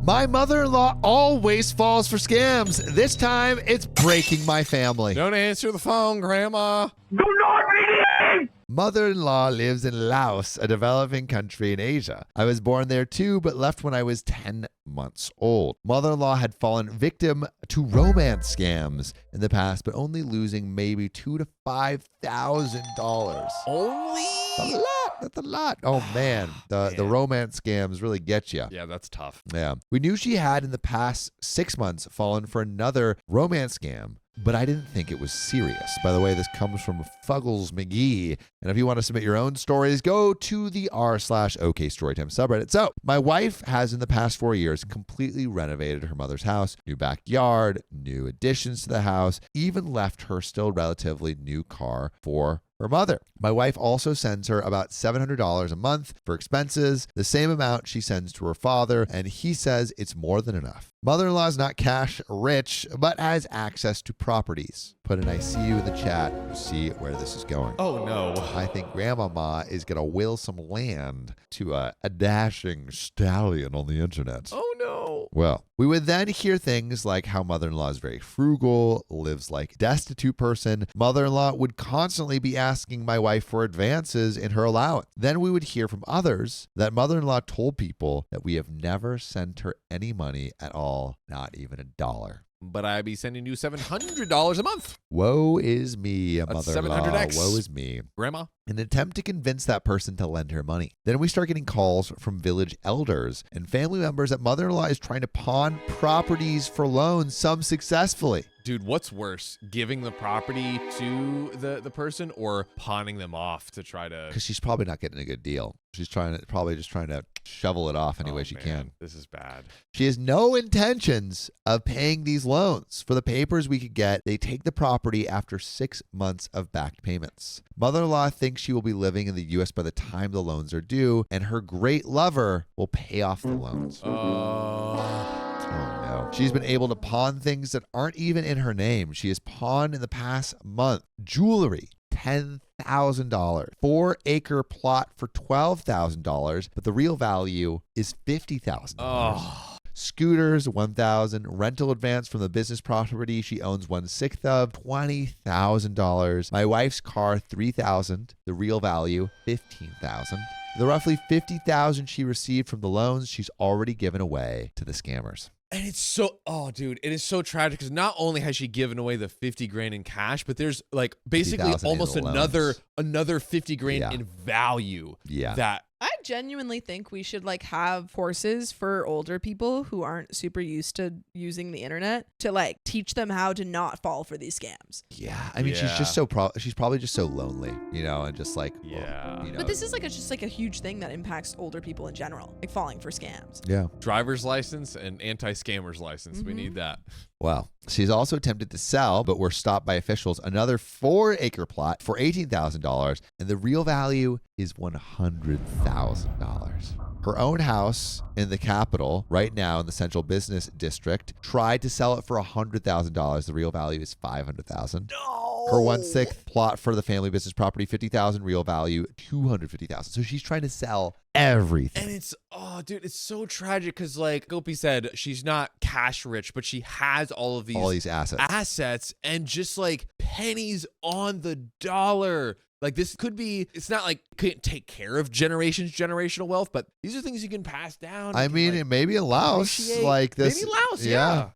My mother-in-law always falls for scams. This time, it's breaking my family. Don't answer the phone, Grandma. Do not read. Mother-in-law lives in Laos, a developing country in Asia. I was born there too, but left when I was 10 months old. Mother-in-law had fallen victim to romance scams in the past, but only losing maybe $2,000 to $5,000. Only? A lot. That's a lot. Oh, man. The romance scams really get you. Yeah, that's tough. Yeah. We knew she had in the past 6 months fallen for another romance scam, but I didn't think it was serious. By the way, this comes from Fuggles McGee. And if you want to submit your own stories, go to the r/OK Storytime subreddit. So my wife has in the past 4 years completely renovated her mother's house, new backyard, new additions to the house, even left her still relatively new car for her mother. My wife also sends her about $700 a month for expenses, the same amount she sends to her father, and he says it's more than enough. Mother-in-law is not cash rich, but has access to properties. Put an I see you in the chat to see where this is going. Oh, no. I think Grandmama is going to will some land to a dashing stallion on the internet. Oh, no. Well, we would then hear things like how mother-in-law is very frugal, lives like a destitute person. Mother-in-law would constantly be asking my wife for advances in her allowance. Then we would hear from others that mother-in-law told people that we have never sent her any money at all, not even $1. But I'd be sending you $700 a month. Woe is me, That's mother-in-law. 700x. Woe is me. Grandma? An attempt to convince that person to lend her money. Then we start getting calls from village elders and family members that mother-in-law is trying to pawn properties for loans, some successfully. Dude, what's worse, giving the property to the person or pawning them off to try to... Because she's probably not getting a good deal. She's probably just trying to shovel it off any way she can. This is bad. She has no intentions of paying these loans. For the papers we could get, they take the property after 6 months of back payments. Mother-in-law thinks she will be living in the U.S. by the time the loans are due, and her great lover will pay off the loans. Oh, no. She's been able to pawn things that aren't even in her name. She has pawned in the past month jewelry, $10,000, 4-acre plot for $12,000, but the real value is $50,000. Oh. Scooters, $1,000. Rental advance from the business property she owns 1/6 of, $20,000. My wife's car, $3,000. The real value, $15,000. The roughly $50,000 she received from the loans, she's already given away to the scammers. And it's so, dude, it is so tragic because not only has she given away the 50 grand in cash, but there's like basically almost another 50 grand in value. Yeah. That I genuinely think we should like have courses for older people who aren't super used to using the internet to like teach them how to not fall for these scams. Yeah. I mean, she's just she's probably just so lonely, and just like, yeah. But this is like just like a huge thing that impacts older people in general, like falling for scams. Yeah. driver's license and anti-scammers license. We need that. Well, she's also attempted to sell, but were stopped by officials, another 4-acre plot for $18,000, and the real value is $100,000. Her own house in the capital, right now in the central business district, tried to sell it for $100,000. The real value is $500,000. No. Her 1/6 plot for the family business property, $50,000, real value $250,000. So she's trying to sell everything. And it's, dude, it's so tragic because like Gopi said, she's not cash rich, but she has all these assets and just like pennies on the dollar. Like this could be, it's not like couldn't take care of generational wealth, but these are things you can pass down. I mean, it may be a Laos like this. Maybe Laos, yeah.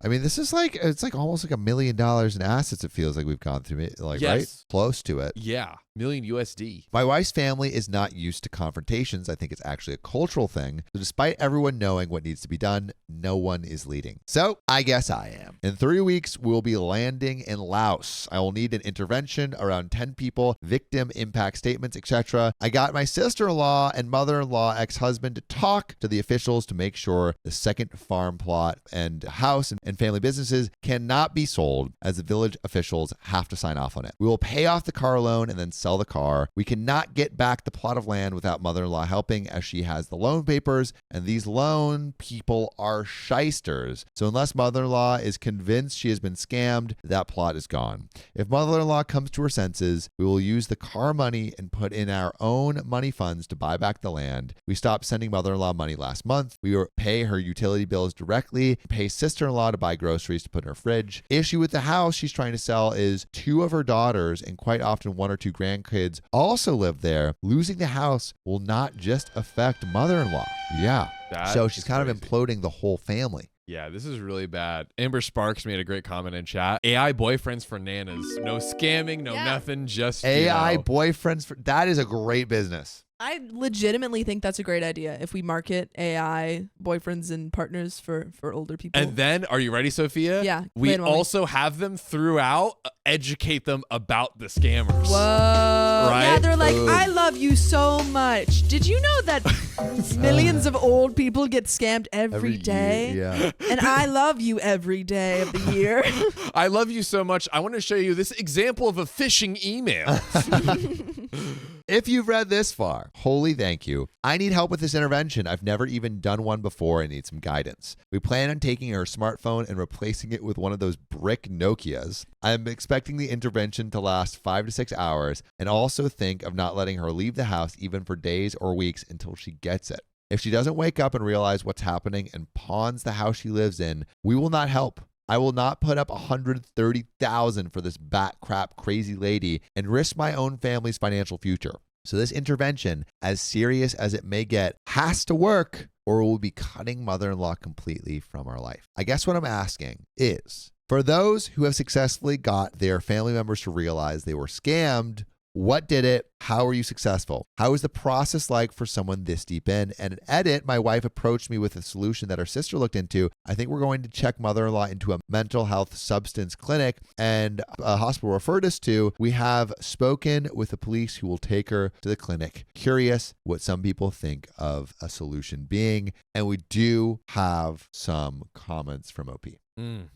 I mean, this is like, it's like almost like $1 million in assets. It feels like we've gone through, like, right? Close to it. Yeah. $1 million USD. My wife's family is not used to confrontations. I think it's actually a cultural thing. So despite everyone knowing what needs to be done, no one is leading. So I guess I am. In 3 weeks, we'll be landing in Laos. I will need an intervention, around 10 people, victim impact statements, etc. I got my sister-in-law and mother-in-law ex-husband to talk to the officials to make sure the second farm plot and house and family businesses cannot be sold, as the village officials have to sign off on it. We will pay off the car loan and then sell the car. We cannot get back the plot of land without mother-in-law helping, as she has the loan papers, and these loan people are shysters. So unless mother-in-law is convinced she has been scammed, that plot is gone. If mother-in-law comes to her senses, we will use use the car money and put in our own money funds to buy back the land. We stopped sending mother-in-law money last month. We pay her utility bills directly, pay sister-in-law to buy groceries to put in her fridge. Issue with the house she's trying to sell is 2 of her daughters and quite often 1 or 2 grandkids also live there. Losing the house will not just affect mother-in-law. Yeah. So she's kind of imploding the whole family. Yeah, this is really bad. Amber Sparks made a great comment in chat. AI boyfriends for nanas. No scamming, no nothing, just AI boyfriends. That is a great business. I legitimately think that's a great idea if we market AI boyfriends and partners for older people. And then, are you ready, Sophia? Yeah. We also have them throughout educate them about the scammers. Whoa. Right? Yeah, they're like, I love you so much. Did you know that millions of old people get scammed every day? Yeah. And I love you every day of the year. I love you so much. I want to show you this example of a phishing email. If you've read this far, holy thank you. I need help with this intervention. I've never even done one before and need some guidance. We plan on taking her smartphone and replacing it with one of those brick Nokias. I'm expecting the intervention to last 5 to 6 hours and also think of not letting her leave the house even for days or weeks until she gets it. If she doesn't wake up and realize what's happening and pawns the house she lives in, we will not help. I will not put up $130,000 for this bat crap crazy lady and risk my own family's financial future. So this intervention, as serious as it may get, has to work or we'll be cutting mother-in-law completely from our life. I guess what I'm asking is, for those who have successfully got their family members to realize they were scammed, what did it? How were you successful? How is the process like for someone this deep in? And in edit, my wife approached me with a solution that her sister looked into. I think we're going to check mother-in-law into a mental health substance clinic and a hospital referred us to. We have spoken with the police who will take her to the clinic. Curious what some people think of a solution being. And we do have some comments from OP. But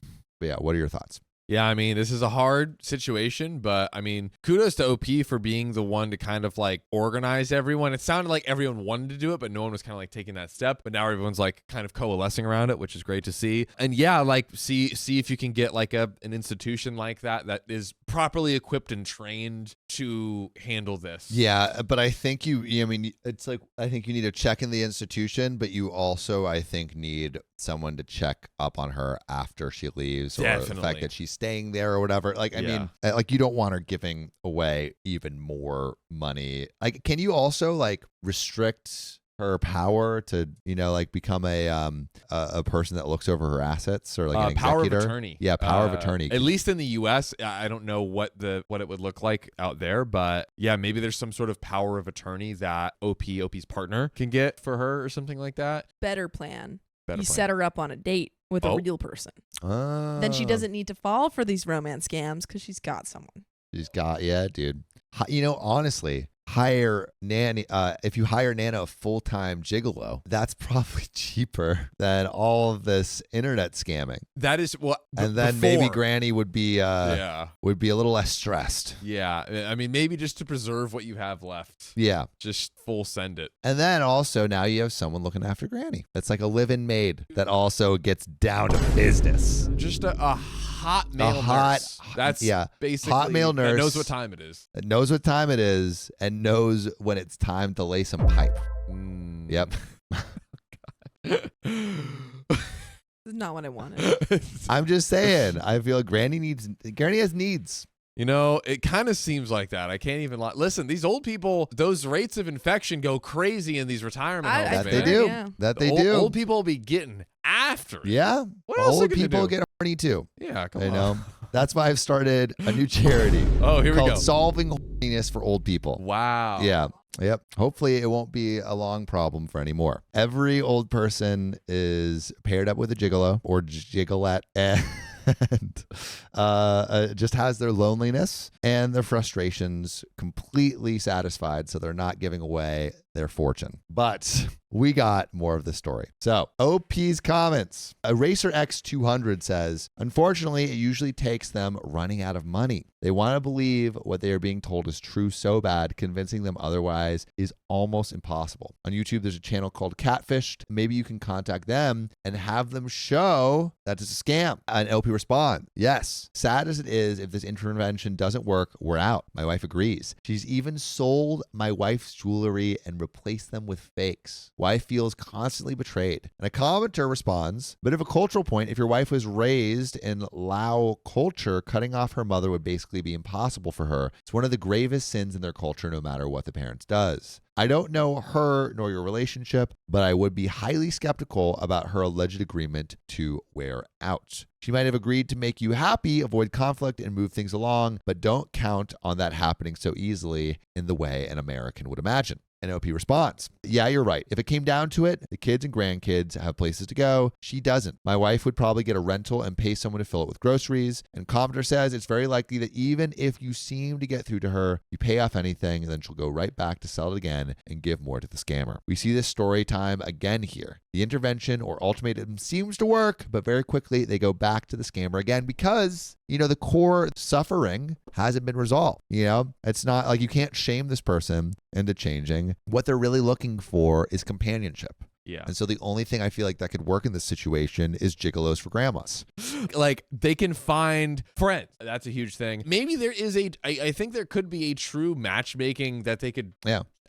yeah, what are your thoughts? Yeah, I mean, this is a hard situation, but I mean, kudos to OP for being the one to kind of like organize everyone. It sounded like everyone wanted to do it, but no one was kind of like taking that step. But now everyone's like kind of coalescing around it, which is great to see. And yeah, like see if you can get like an institution like that is properly equipped and trained to handle this. Yeah, but I think it's like, I think you need to check in the institution, but you also, I think, need someone to check up on her after she leaves, or the fact that she's staying there or whatever. Like, I mean, like, you don't want her giving away even more money. Like, can you also like restrict her power to, like become a person that looks over her assets, or like an power executor? Of attorney. Yeah, power of attorney. At least in the U.S., I don't know what it would look like out there, but yeah, maybe there's some sort of power of attorney that OP's partner can get for her or something like that. Better plan. Set her up on a date with a real person. Then she doesn't need to fall for these romance scams because she's got someone. Yeah, dude. Honestly, hire nanny. If you hire Nana a full-time gigolo, that's probably cheaper than all of this internet scamming. That is what. And then maybe Granny would be a little less stressed. Yeah, I mean, maybe just to preserve what you have left. Yeah, just full send it. And then also now you have someone looking after Granny. That's like a live-in maid that also gets down to business. Just a hot male nurse. That's basically hot male nurse that knows what time it is. That knows what time it is and knows when it's time to lay some pipe. Yep. This is not what I wanted. I'm just saying. I feel Granny has needs. It kind of seems like that. I can't even lie. Listen, these old people, those rates of infection go crazy in these retirement homes. That they do. Yeah. That they do. Old people will be getting after it. Yeah. What else old people get horny too. Yeah, come on. That's why I've started a new charity. Here we go. Called Solving Horniness for Old People. Wow. Yeah. Yep. Hopefully it won't be a long problem for anymore. Every old person is paired up with a gigolo or gigolette and just has their loneliness and their frustrations completely satisfied, so they're not giving away their fortune. But we got more of the story. So OP's comments. Eraser X200 says, unfortunately, it usually takes them running out of money. They want to believe what they are being told is true so bad, convincing them otherwise is almost impossible. On YouTube, there's a channel called Catfished. Maybe you can contact them and have them show that it's a scam. And LP respond, yes. Sad as it is, if this intervention doesn't work, we're out. My wife agrees. She's even sold my wife's jewelry and replaced them with fakes. Wife feels constantly betrayed. And a commenter responds, bit of a cultural point. If your wife was raised in Lao culture, cutting off her mother would basically be impossible for her. It's one of the gravest sins in their culture, no matter what the parents does. I don't know her nor your relationship, but I would be highly skeptical about her alleged agreement to wear out. She might have agreed to make you happy, avoid conflict, and move things along, but don't count on that happening so easily in the way an American would imagine. And OP responds, yeah, you're right. If it came down to it, the kids and grandkids have places to go. She doesn't. My wife would probably get a rental and pay someone to fill it with groceries. And commenter says it's very likely that even if you seem to get through to her, you pay off anything, and then she'll go right back to sell it again and give more to the scammer. We see this story time again here. The intervention or ultimatum seems to work, but very quickly they go back to the scammer again because, the core suffering hasn't been resolved. It's not like you can't shame this person into changing. What they're really looking for is companionship. Yeah. And so the only thing I feel like that could work in this situation is gigolos for grandmas. Like they can find friends. That's a huge thing. Maybe there is I think there could be a true matchmaking that they could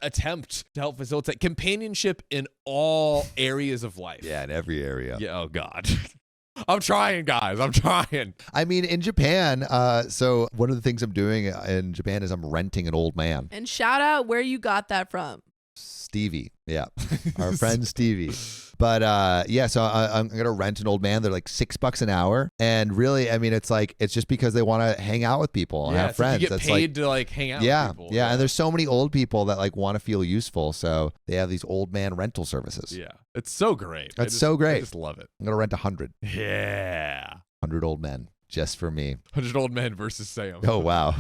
attempt to help facilitate companionship in all areas of life. Yeah, in every area. Yeah. Oh God. I'm trying, guys. I'm trying. I mean, in Japan, so one of the things I'm doing in Japan is I'm renting an old man. And shout out where you got that from. Stevie. Yeah. Our friend Stevie. But so I'm going to rent an old man. They're like $6 an hour. And really, I mean, it's just because they want to hang out with people and have friends. You get paid to hang out with people. Yeah. And there's so many old people that want to feel useful. So they have these old man rental services. Yeah. It's so great. It's so great. I just love it. I'm going to rent 100. Yeah. 100 old men. Just for me. 100 old men versus Sam. Oh, wow.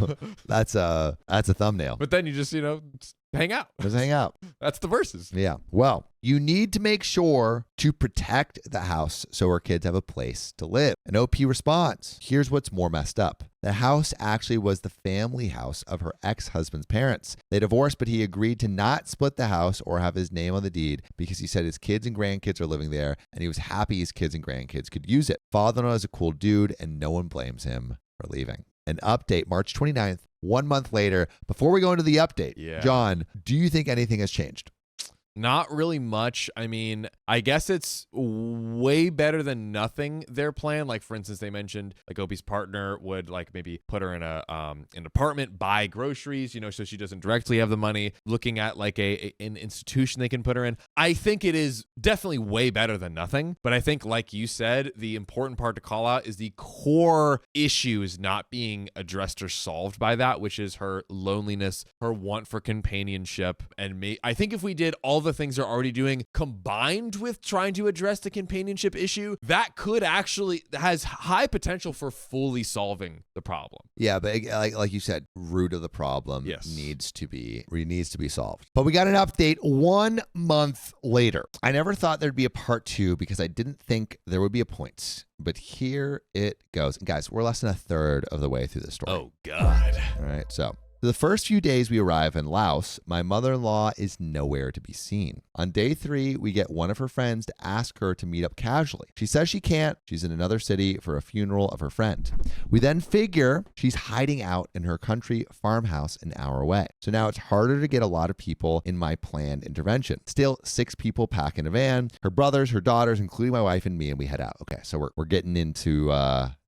That's a thumbnail. But then you just, hang out. Just hang out. That's the verses. Yeah. Well, you need to make sure to protect the house so our kids have a place to live. And OP responds, here's what's more messed up. The house actually was the family house of her ex-husband's parents. They divorced, but he agreed to not split the house or have his name on the deed because he said his kids and grandkids are living there and he was happy his kids and grandkids could use it. Father-in-law is a cool dude and no one blames him for leaving. An update, March 29th, 1 month later. Before we go into the update, John, do you think anything has changed? Not really much. I mean, I guess it's way better than nothing, their plan. Like, for instance, they mentioned like Opie's partner would maybe put her in an apartment, buy groceries, so she doesn't directly have the money, looking at an institution they can put her in. I think it is definitely way better than nothing. But I think, like you said, the important part to call out is the core issues not being addressed or solved by that, which is her loneliness, her want for companionship. And I think if we did all the things they're already doing combined with trying to address the companionship issue, that could actually has high potential for fully solving the problem. Yeah, but like you said, root of the problem needs to be solved. But we got an update 1 month later. I never thought there'd be a part 2 because I didn't think there would be a point. But here it goes. And guys, we're less than a third of the way through the story. Oh, God. All right, so the first few days we arrive in Laos, my mother-in-law is nowhere to be seen. On day 3, we get one of her friends to ask her to meet up casually. She says she can't. She's in another city for a funeral of her friend. We then figure she's hiding out in her country farmhouse an hour away. So now it's harder to get a lot of people in my planned intervention. Still, 6 people pack in a van, her brothers, her daughters, including my wife and me, and we head out. Okay, so we're getting into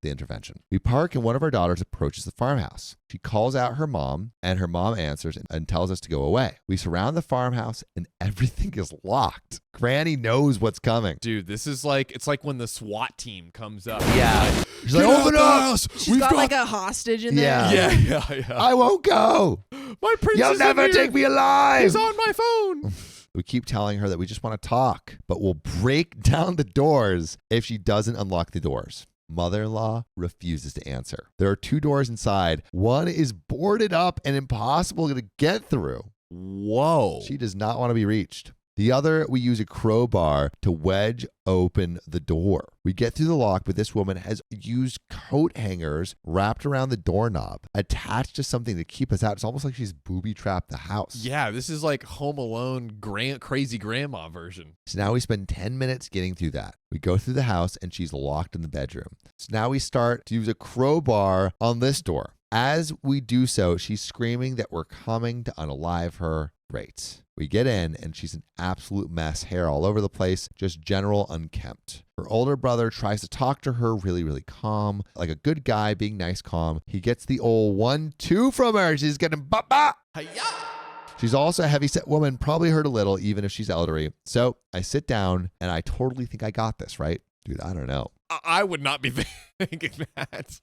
the intervention. We park and one of our daughters approaches the farmhouse. She calls out her mom and her mom answers and tells us to go away. We surround the farmhouse and everything is locked. Granny knows what's coming. Dude, this is it's like when the SWAT team comes up. Yeah. She's like, open up. She's got a hostage in there. Yeah. I won't go. My prince You'll never take me alive. He's on my phone. We keep telling her that we just want to talk, but we'll break down the doors if she doesn't unlock the doors. Mother-in-law refuses to answer. There are 2 doors inside. One is boarded up and impossible to get through. Whoa. She does not want to be reached. The other, we use a crowbar to wedge open the door. We get through the lock, but this woman has used coat hangers wrapped around the doorknob, attached to something to keep us out. It's almost like she's booby-trapped the house. Yeah, this is like Home Alone crazy grandma version. So now we spend 10 minutes getting through that. We go through the house, and she's locked in the bedroom. So now we start to use a crowbar on this door. As we do so, she's screaming that we're coming to unalive her. Great. We get in, and she's an absolute mess, hair all over the place, just general unkempt. Her older brother tries to talk to her really, really calm, like a good guy being nice, calm. He gets the old 1-2 from her. She's getting ba-ba. Hi-ya! She's also a heavy-set woman, probably hurt a little, even if she's elderly. So I sit down, and I totally think I got this, right? Dude, I don't know. I would not be thinking that.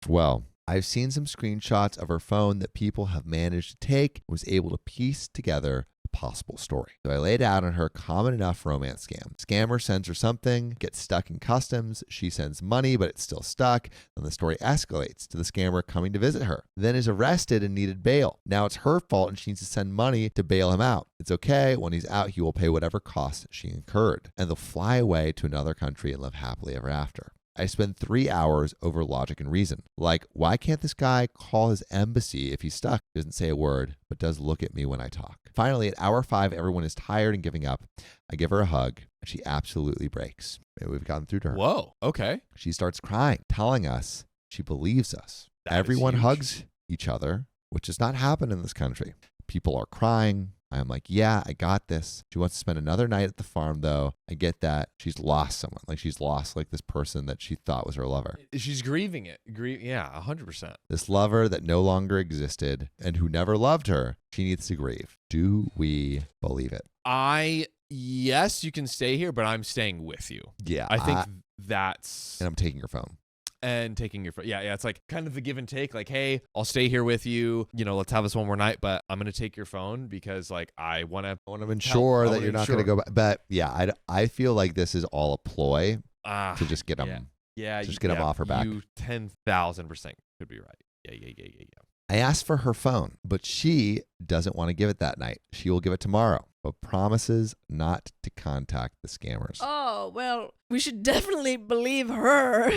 Well, I've seen some screenshots of her phone that people have managed to take and was able to piece together a possible story. So I laid out on her common enough romance scam. Scammer sends her something, gets stuck in customs. She sends money, but it's still stuck. Then the story escalates to the scammer coming to visit her, then is arrested and needed bail. Now it's her fault and she needs to send money to bail him out. It's okay. When he's out, he will pay whatever costs she incurred. And they'll fly away to another country and live happily ever after. I spend 3 hours over logic and reason. Like, why can't this guy call his embassy if he's stuck? Doesn't say a word, but does look at me when I talk. Finally, at hour 5, everyone is tired and giving up. I give her a hug, and she absolutely breaks. Maybe we've gotten through to her. Whoa, okay. She starts crying, telling us she believes us. Everyone hugs each other, which does not happen in this country. People are crying. I'm like, yeah, I got this. She wants to spend another night at the farm, though. I get that. She's lost someone. Like, she's lost, like, this person that she thought was her lover. She's grieving it. Yeah, 100%. This lover that no longer existed and who never loved her, she needs to grieve. Do we believe it? Yes, you can stay here, but I'm staying with you. Yeah. I think that's... And I'm taking your phone. And taking your phone. Yeah, it's like kind of the give and take. Like, hey, I'll stay here with you. You know, let's have this one more night, but I'm going to take your phone because, like, I want to ensure that you're not going to go back. But, yeah, I feel like this is all a ploy to just get them. Yeah. Just get them off her back. You 10,000% could be right. Yeah. I asked for her phone, but she doesn't want to give it that night. She will give it tomorrow, but promises not to contact the scammers. Oh, well, we should definitely believe her.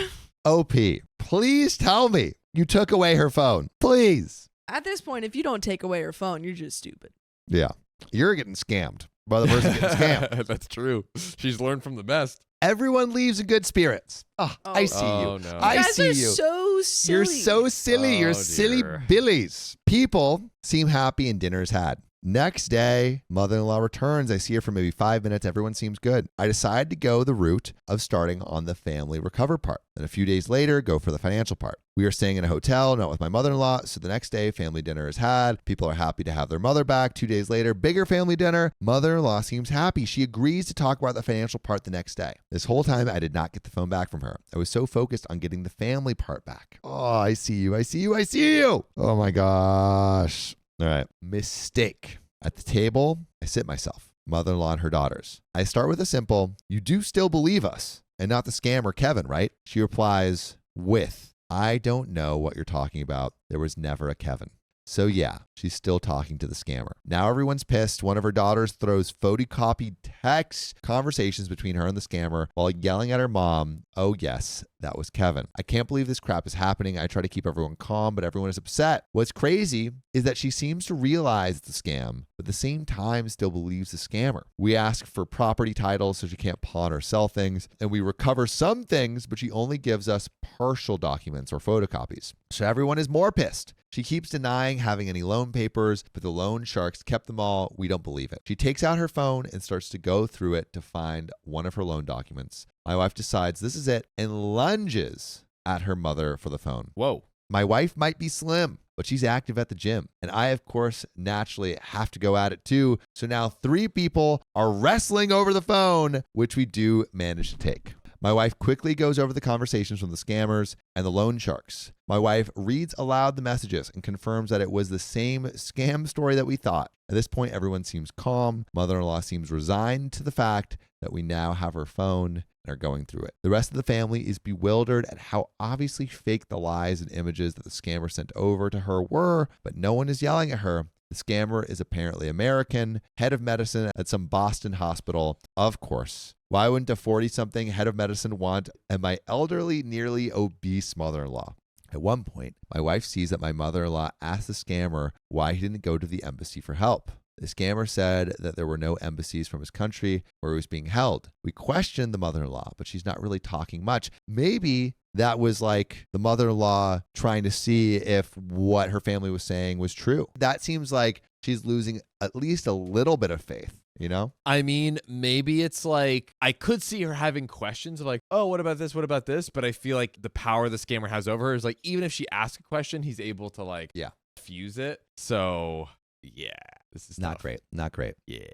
OP, please tell me you took away her phone. Please. At this point, if you don't take away her phone, you're just stupid. Yeah. You're getting scammed by the person getting scammed. That's true. She's learned from the best. Everyone leaves in good spirits. I see you. No. I see you. So silly. You're so silly. You're silly billies. People seem happy and dinner's had. Next day, mother-in-law returns. I see her for maybe 5 minutes. Everyone seems good. I decide to go the route of starting on the family recover part. Then a few days later, go for the financial part. We are staying in a hotel, not with my mother-in-law. So the next day, family dinner is had. People are happy to have their mother back. 2 days later, bigger family dinner. Mother-in-law seems happy. She agrees to talk about the financial part the next day. This whole time, I did not get the phone back from her. I was so focused on getting the family part back. Oh, I see you. I see you. I see you. Oh my gosh. All right. Mistake. At the table, I sit myself, mother-in-law and her daughters. I start with a simple, you do still believe us and not the scammer Kevin, right? She replies with, I don't know what you're talking about. There was never a Kevin. So yeah, she's still talking to the scammer. Now everyone's pissed. One of her daughters throws photocopied text conversations between her and the scammer while yelling at her mom, oh yes, that was Kevin. I can't believe this crap is happening. I try to keep everyone calm, but everyone is upset. What's crazy is that she seems to realize the scam, but at the same time still believes the scammer. We ask for property titles so she can't pawn or sell things, and we recover some things, but she only gives us partial documents or photocopies. So everyone is more pissed. She keeps denying having any loan papers, but the loan sharks kept them all. We don't believe it. She takes out her phone and starts to go through it to find one of her loan documents. My wife decides this is it and lunges at her mother for the phone. Whoa. My wife might be slim, but she's active at the gym. And I, of course, naturally have to go at it too. So now 3 people are wrestling over the phone, which we do manage to take. My wife quickly goes over the conversations from the scammers and the loan sharks. My wife reads aloud the messages and confirms that it was the same scam story that we thought. At this point, everyone seems calm. Mother-in-law seems resigned to the fact that we now have her phone and are going through it. The rest of the family is bewildered at how obviously fake the lies and images that the scammer sent over to her were, but no one is yelling at her. The scammer is apparently American, head of medicine at some Boston hospital. Of course. Why wouldn't a 40-something head of medicine want my elderly, nearly obese mother-in-law? At one point, my wife sees that my mother-in-law asked the scammer why he didn't go to the embassy for help. The scammer said that there were no embassies from his country where he was being held. We questioned the mother-in-law, but she's not really talking much. Maybe that was like the mother-in-law trying to see if what her family was saying was true. That seems like she's losing at least a little bit of faith. You know? I mean, maybe it's like, I could see her having questions of like, oh, what about this? What about this? But I feel like the power the scammer has over her is like, even if she asks a question, he's able to like fuse it. So yeah, this is not tough. great. Not great. Yeah.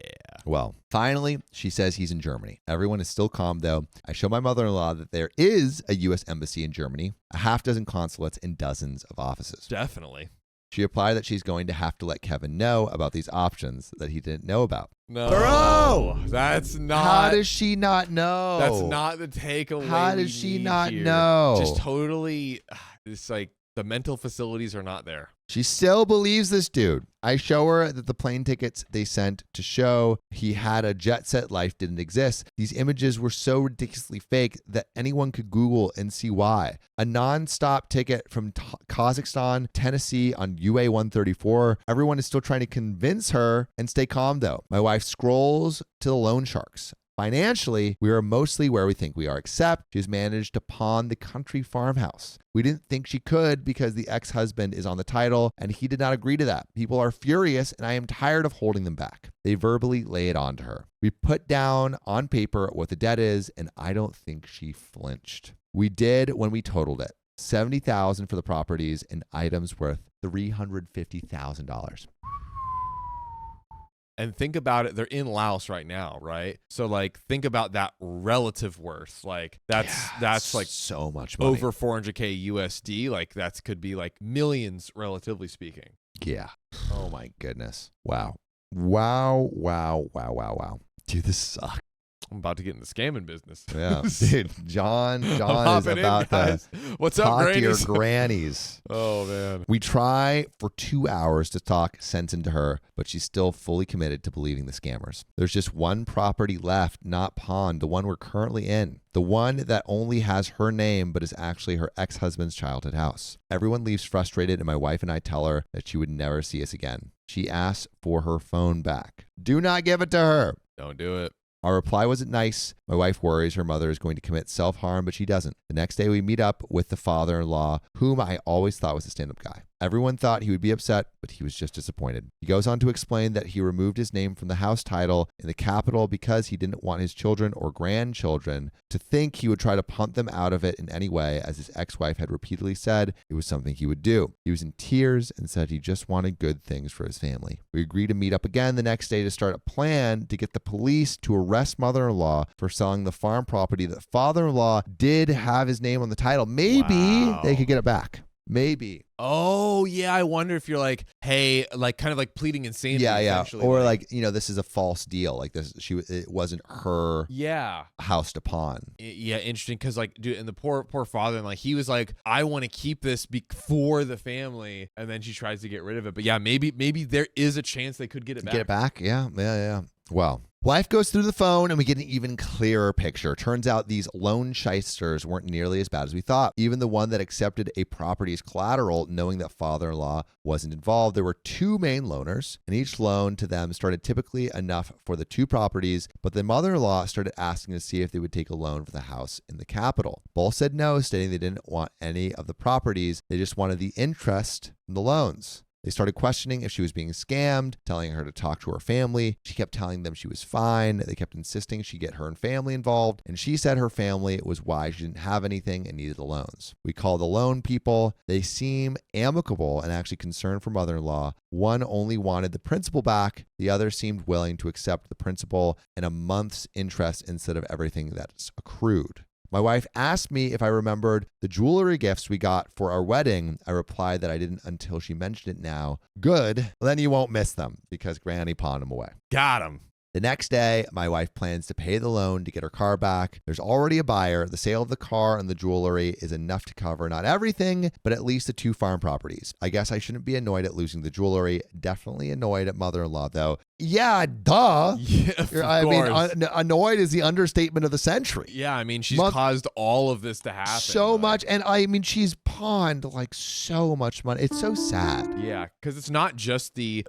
Well, finally, she says he's in Germany. Everyone is still calm, though. I show my mother-in-law that there is a U.S. embassy in Germany, a half dozen consulates, and dozens of offices. Definitely. She replied that she's going to have to let Kevin know about these options that he didn't know about. No. Bro! That's not. How does she not know? That's not the takeaway. How does she not know? Just totally, it's like the mental facilities are not there. She still believes this dude. I show her that the plane tickets they sent to show he had a jet set life didn't exist. These images were so ridiculously fake that anyone could Google and see why. A non-stop ticket from Kazakhstan, Tennessee on UA 134. Everyone is still trying to convince her and stay calm though. My wife scrolls to the loan sharks. Financially, we are mostly where we think we are, except she's managed to pawn the country farmhouse. We didn't think she could because the ex-husband is on the title and he did not agree to that. People are furious and I am tired of holding them back. They verbally lay it on to her. We put down on paper what the debt is and I don't think she flinched. We did when we totaled it. $70,000 for the properties and items worth $350,000. And think about it, they're in Laos right now, right? So like think about that relative worth. Like that's like so much money. Over 400K USD. Like that could be like millions relatively speaking. Yeah. Oh my goodness. Wow. Wow. Dude, this sucks. I'm about to get in the scamming business. Yeah, dude. John is about to What's talk up, to your grannies. Oh, man. We try for 2 hours to talk sense into her, but she's still fully committed to believing the scammers. There's just one property left, not pawned, the one we're currently in. The one that only has her name, but is actually her ex-husband's childhood house. Everyone leaves frustrated, and my wife and I tell her that she would never see us again. She asks for her phone back. Do not give it to her. Don't do it. Our reply wasn't nice. My wife worries her mother is going to commit self-harm, but she doesn't. The next day, we meet up with the father-in-law, whom I always thought was a stand-up guy. Everyone thought he would be upset, but he was just disappointed. He goes on to explain that he removed his name from the house title in the capital because he didn't want his children or grandchildren to think he would try to punt them out of it in any way, as his ex-wife had repeatedly said it was something he would do. He was in tears and said he just wanted good things for his family. We agreed to meet up again the next day to start a plan to get the police to arrest mother-in-law for selling the farm property that father-in-law did have his name on the title. Maybe they could get it back. Maybe. Oh, yeah. I wonder if you're like, hey, like kind of like pleading insanity. Yeah. Or like, this is a false deal. Like this, it wasn't her house to pawn. Yeah, interesting. Because like, dude, and the poor father, and like he was like, I want to keep this for the family, and then she tries to get rid of it. But yeah, maybe there is a chance they could get it back. Get it back? Yeah. Well, wife goes through the phone and we get an even clearer picture. Turns out these loan shysters weren't nearly as bad as we thought. Even the one that accepted a property as collateral, knowing that father-in-law wasn't involved. There were two main loaners, and each loan to them started typically enough for the two properties, but the mother-in-law started asking to see if they would take a loan for the house in the capital. Both said no, stating they didn't want any of the properties. They just wanted the interest from the loans. They started questioning if she was being scammed, telling her to talk to her family. She kept telling them she was fine. They kept insisting she get her and family involved. And she said her family was why she didn't have anything and needed the loans. We called the loan people. They seem amicable and actually concerned for mother-in-law. One only wanted the principal back. The other seemed willing to accept the principal and a month's interest instead of everything that's accrued. My wife asked me if I remembered the jewelry gifts we got for our wedding. I replied that I didn't until she mentioned it now. Good. Well, then you won't miss them because Granny pawned them away. Got him. The next day, my wife plans to pay the loan to get her car back. There's already a buyer. The sale of the car and the jewelry is enough to cover not everything, but at least the 2 farm properties. I guess I shouldn't be annoyed at losing the jewelry. Definitely annoyed at mother-in-law, though. Yeah, duh. Yeah, I mean, annoyed is the understatement of the century. Yeah, I mean, she's caused all of this to happen. So much. And I mean, she's pawned like so much money. It's so sad. Yeah, because it's not just the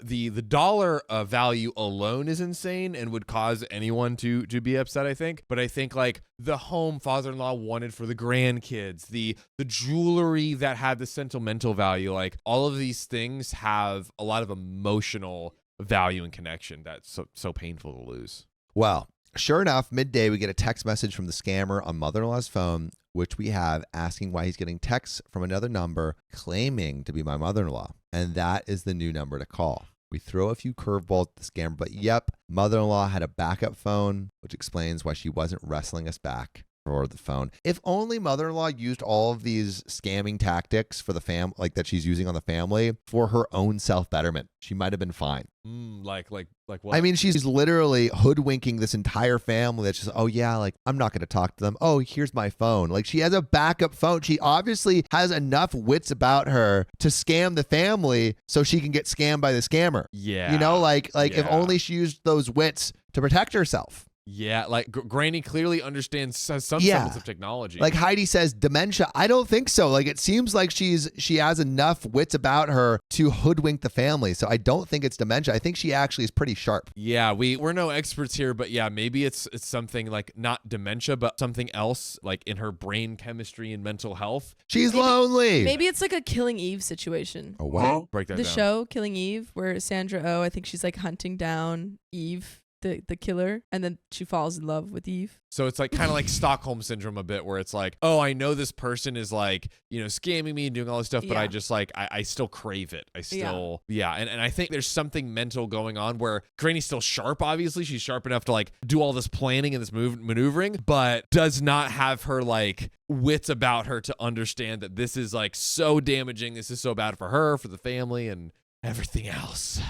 dollar value alone is insane and would cause anyone to be upset, I think. But I think like the home father-in-law wanted for the grandkids, the jewelry that had the sentimental value, like all of these things have a lot of emotional value and connection that's so painful to lose. Well, sure enough, midday we get a text message from the scammer on mother-in-law's phone, which we have, asking why he's getting texts from another number claiming to be my mother-in-law. And that is the new number to call. We throw a few curveballs at the scammer, but yep, mother-in-law had a backup phone, which explains why she wasn't wrestling us back for the phone. If only mother-in-law used all of these scamming tactics for the like that she's using on the family for her own self-betterment, she might have been fine. Like what? I mean, she's literally hoodwinking this entire family that's just, oh yeah, like I'm not going to talk to them. Oh, here's my phone. Like she has a backup phone. She obviously has enough wits about her to scam the family so she can get scammed by the scammer. Yeah. You know, like if only she used those wits to protect herself. Yeah, like Granny clearly understands some semblance of technology. Like Heidi says, dementia. I don't think so. Like it seems like she has enough wits about her to hoodwink the family. So I don't think it's dementia. I think she actually is pretty sharp. Yeah, we're no experts here, but yeah, maybe it's something like not dementia, but something else like in her brain chemistry and mental health. She's lonely. Maybe it's like a Killing Eve situation. Oh, wow. Break that The down. show Killing Eve, where Sandra Oh, I think she's like hunting down Eve, the killer, and then she falls in love with Eve. So it's like kind of like Stockholm syndrome a bit, where it's like, oh, I know this person is like, scamming me and doing all this stuff, but I just like, I still crave it. I still, And I think there's something mental going on where Granny's still sharp, obviously. She's sharp enough to like do all this planning and this maneuvering, but does not have her like wits about her to understand that this is like so damaging. This is so bad for her, for the family, and everything else.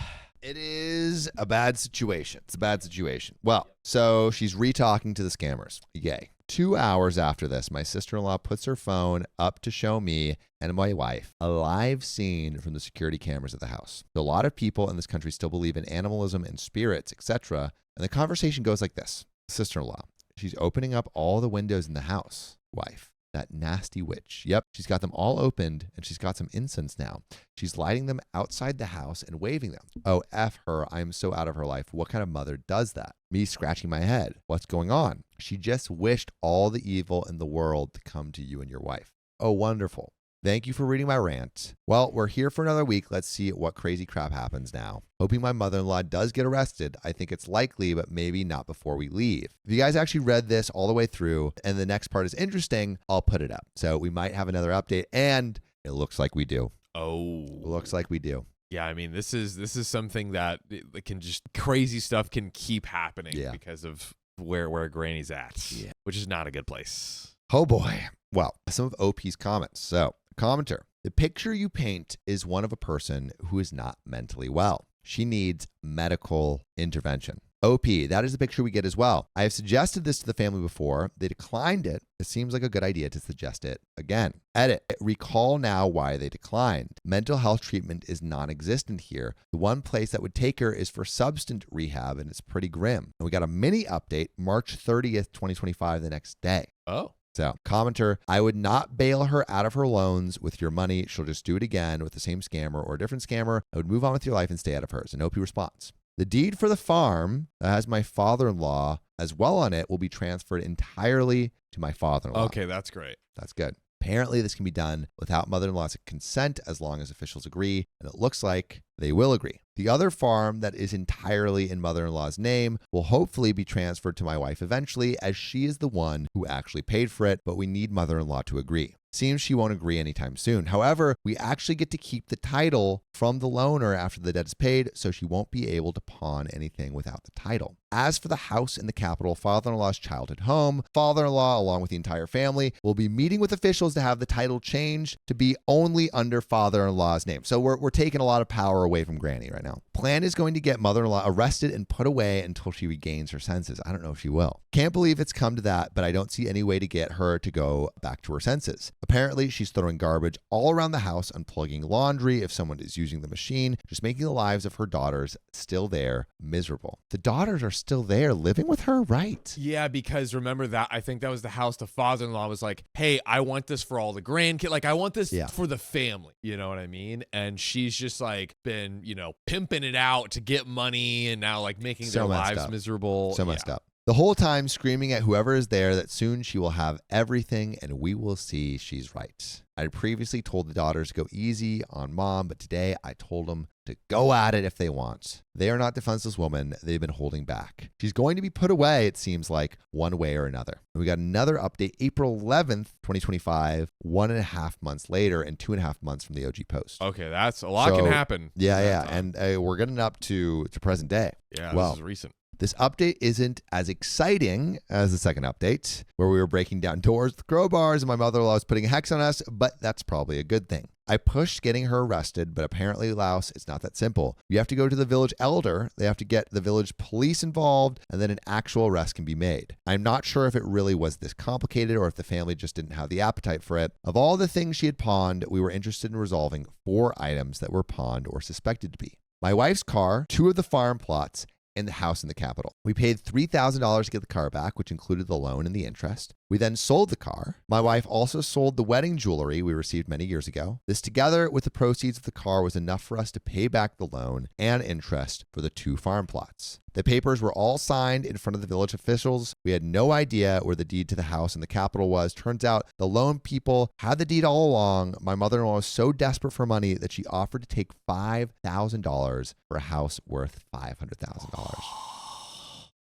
It is a bad situation. It's a bad situation. Well, so she's re-talking to the scammers. Yay. 2 hours after this, my sister-in-law puts her phone up to show me and my wife a live scene from the security cameras at the house. So a lot of people in this country still believe in animalism and spirits, etc. And the conversation goes like this. Sister-in-law, she's opening up all the windows in the house. Wife, that nasty witch. Yep, she's got them all opened and she's got some incense now. She's lighting them outside the house and waving them. Oh, F her. I'm so out of her life. What kind of mother does that? Me scratching my head. What's going on? She just wished all the evil in the world to come to you and your wife. Oh, wonderful. Thank you for reading my rant. Well, we're here for another week. Let's see what crazy crap happens now. Hoping my mother-in-law does get arrested. I think it's likely, but maybe not before we leave. If you guys actually read this all the way through and the next part is interesting, I'll put it up. So we might have another update, and it looks like we do. Oh. Looks like we do. Yeah, I mean, this is something that it can just crazy stuff can keep happening because of where Granny's at, which is not a good place. Oh boy. Well, some of OP's comments. So, commenter, the picture you paint is one of a person who is not mentally well. She needs medical intervention. OP, that is the picture we get as well. I have suggested this to the family before. They declined it. It seems like a good idea to suggest it again. Edit. Recall now why they declined. Mental health treatment is non-existent here. The one place that would take her is for substance rehab, and it's pretty grim. And we got a mini update, March 30th, 2025, the next day. Oh. So, commenter, I would not bail her out of her loans with your money. She'll just do it again with the same scammer or a different scammer. I would move on with your life and stay out of hers. And OP response. The deed for the farm that has my father-in-law as well on it will be transferred entirely to my father-in-law. Okay, that's great. That's good. Apparently, this can be done without mother-in-law's consent as long as officials agree, and it looks like they will agree. The other farm that is entirely in mother-in-law's name will hopefully be transferred to my wife eventually, as she is the one who actually paid for it, but we need mother-in-law to agree. Seems she won't agree anytime soon. However, we actually get to keep the title from the loaner after the debt is paid, so she won't be able to pawn anything without the title. As for the house in the capital, father-in-law's childhood home, father-in-law, along with the entire family, will be meeting with officials to have the title changed to be only under father-in-law's name. So we're taking a lot of power away from Granny right now. Plan is going to get mother-in-law arrested and put away until she regains her senses. I don't know if she will. Can't believe it's come to that, but I don't see any way to get her to go back to her senses. Apparently, she's throwing garbage all around the house, unplugging laundry if someone is using the machine, just making the lives of her daughters still there miserable. The daughters are still there living with her, right? Yeah, because remember that, I think that was the house the father-in-law was like, hey, I want this for all the grandkids. Like, I want this for the family. You know what I mean? And she's just like been, pimping it out to get money and now like making their lives miserable. So messed up. The whole time screaming at whoever is there that soon she will have everything and we will see she's right. I previously told the daughters to go easy on mom, but today I told them to go at it if they want. They are not defenseless women. They've been holding back. She's going to be put away, it seems like, one way or another. And we got another update, April 11th, 2025, 1.5 months later and 2.5 months from the OG post. Okay, that's a lot can happen. Yeah. And we're getting up to present day. Yeah, this is recent. This update isn't as exciting as the second update, where we were breaking down doors with crowbars and my mother-in-law was putting a hex on us, but that's probably a good thing. I pushed getting her arrested, but apparently, Laos, it's not that simple. You have to go to the village elder, they have to get the village police involved, and then an actual arrest can be made. I'm not sure if it really was this complicated or if the family just didn't have the appetite for it. Of all the things she had pawned, we were interested in resolving 4 items that were pawned or suspected to be. My wife's car, 2 of the farm plots, and the house in the capital. We paid $3,000 to get the car back, which included the loan and the interest. We then sold the car. My wife also sold the wedding jewelry we received many years ago. This, together with the proceeds of the car, was enough for us to pay back the loan and interest for the 2 farm plots. The papers were all signed in front of the village officials. We had no idea where the deed to the house in the capital was. Turns out the loan people had the deed all along. My mother-in-law was so desperate for money that she offered to take $5,000 for a house worth $500,000.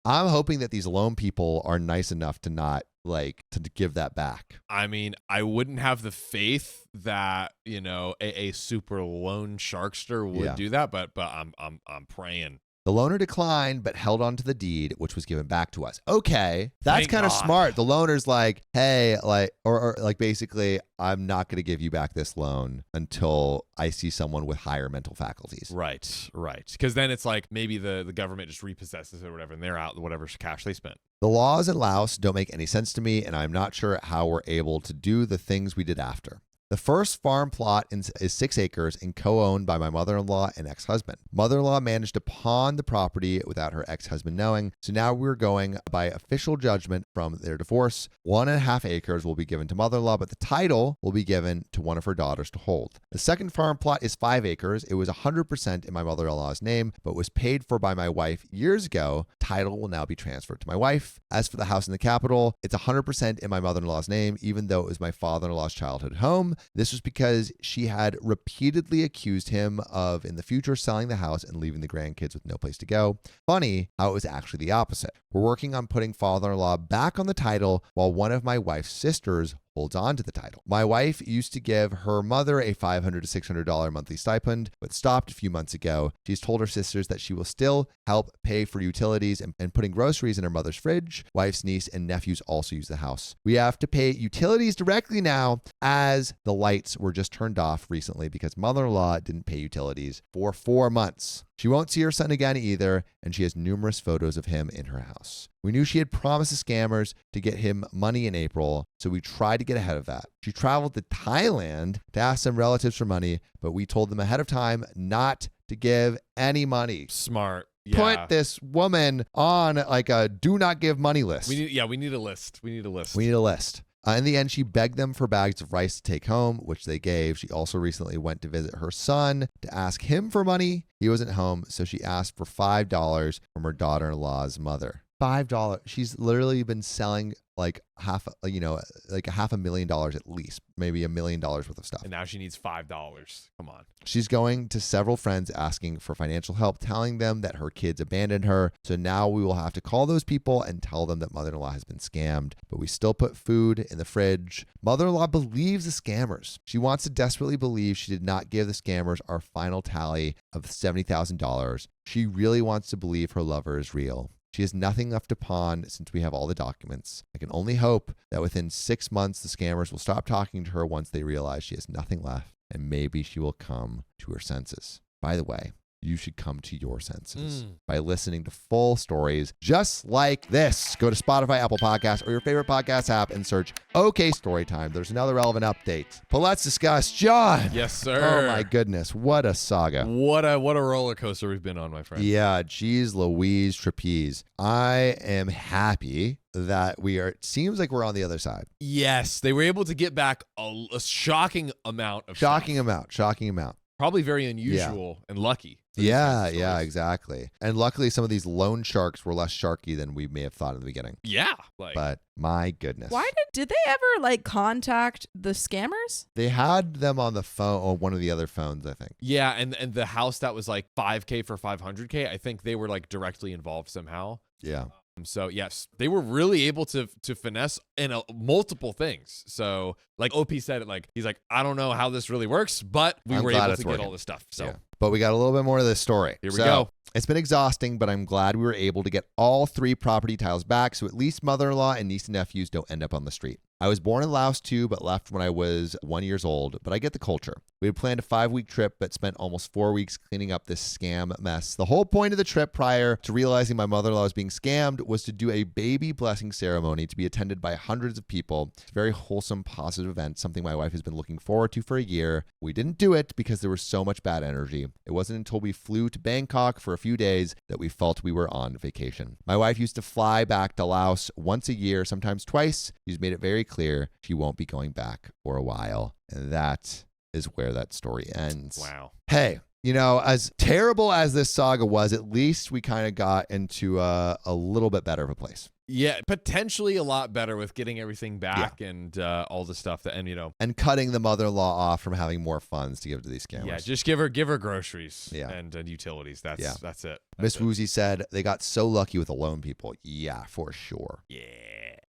I'm hoping that these loan people are nice enough to not to give that back. I mean, I wouldn't have the faith that, a super loan sharkster would do that, but I'm praying. The loaner declined, but held on to the deed, which was given back to us. Okay, that's kind of smart. The loaner's like, hey, or basically, I'm not going to give you back this loan until I see someone with higher mental faculties. Right. Because then it's like maybe the government just repossesses it or whatever, and they're out whatever cash they spent. The laws in Laos don't make any sense to me, and I'm not sure how we're able to do the things we did after. The first farm plot is 6 acres and co-owned by my mother-in-law and ex-husband. Mother-in-law managed to pawn the property without her ex-husband knowing, so now we're going by official judgment from their divorce. 1.5 acres will be given to mother-in-law, but the title will be given to one of her daughters to hold. The second farm plot is 5 acres. It was 100% in my mother-in-law's name, but was paid for by my wife years ago. Title will now be transferred to my wife. As for the house in the capital, it's 100% in my mother-in-law's name, even though it was my father-in-law's childhood home. This was because she had repeatedly accused him of, in the future, selling the house and leaving the grandkids with no place to go. Funny how it was actually the opposite. We're working on putting father-in-law back on the title while one of my wife's sisters holds on to the title. My wife used to give her mother a $500 to $600 monthly stipend, but stopped a few months ago. She's told her sisters that she will still help pay for utilities and putting groceries in her mother's fridge. Wife's niece and nephews also use the house. We have to pay utilities directly now, as the lights were just turned off recently because mother-in-law didn't pay utilities for 4 months. She won't see her son again either, and she has numerous photos of him in her house. We knew she had promised the scammers to get him money in April, so we tried to get ahead of that. She traveled to Thailand to ask some relatives for money, but we told them ahead of time not to give any money. Smart. Yeah. Put this woman on a do not give money list. We need a list. We need a list. In the end, she begged them for bags of rice to take home, which they gave. She also recently went to visit her son to ask him for money. He wasn't home, so she asked for $5 from her daughter-in-law's mother. $5. She's literally been selling like $500,000 at least, maybe $1 million worth of stuff. And now she needs $5. Come on. She's going to several friends asking for financial help, telling them that her kids abandoned her. So now we will have to call those people and tell them that mother-in-law has been scammed. But we still put food in the fridge. Mother-in-law believes the scammers. She wants to desperately believe she did not give the scammers our final tally of $70,000. She really wants to believe her lover is real. She has nothing left to pawn since we have all the documents. I can only hope that within 6 months, the scammers will stop talking to her once they realize she has nothing left, and maybe she will come to her senses. By the way, you should come to your senses by listening to full stories just like this. Go to Spotify, Apple Podcasts, or your favorite podcast app and search OK Storytime. There's another relevant update. But let's discuss John. Yes, sir. Oh my goodness, what a saga. What a roller coaster we've been on, my friend. Yeah, geez Louise trapeze. I am happy that it seems like we're on the other side. Yes, they were able to get back a shocking amount of Shocking stuff. amount. Probably very unusual and lucky. Yeah, exactly. And luckily, some of these loan sharks were less sharky than we may have thought in the beginning. Yeah. But my goodness. Why did they ever like contact the scammers? They had them on the phone, or one of the other phones, I think. Yeah, and the house that was like $5K for $500K, I think they were like directly involved somehow. Yeah. So yes, they were really able to finesse in multiple things. So like OP said it, like he's like, I don't know how this really works, but we were able to get all this stuff. So, but we got a little bit more of this story. Here we go. It's been exhausting, but I'm glad we were able to get all 3 property titles back, so at least mother-in-law and niece and nephews don't end up on the street. I was born in Laos too, but left when I was 1 year old, but I get the culture. We had planned a 5-week trip, but spent almost 4 weeks cleaning up this scam mess. The whole point of the trip prior to realizing my mother-in-law was being scammed was to do a baby blessing ceremony to be attended by hundreds of people. It's a very wholesome, positive event, something my wife has been looking forward to for a year. We didn't do it because there was so much bad energy. It wasn't until we flew to Bangkok for a few days that we felt we were on vacation. My wife used to fly back to Laos once a year, sometimes twice. She's made it very clear she won't be going back for a while. And that is where that story ends. Wow. Hey, as terrible as this saga was, at least we kind of got into a little bit better of a place. Yeah, potentially a lot better with getting everything back and all the stuff that, and cutting the mother-in-law off from having more funds to give to these scammers. Yeah, just give her groceries and utilities. That's it. Miss Woozy said they got so lucky with the loan people. Yeah, for sure. Yeah.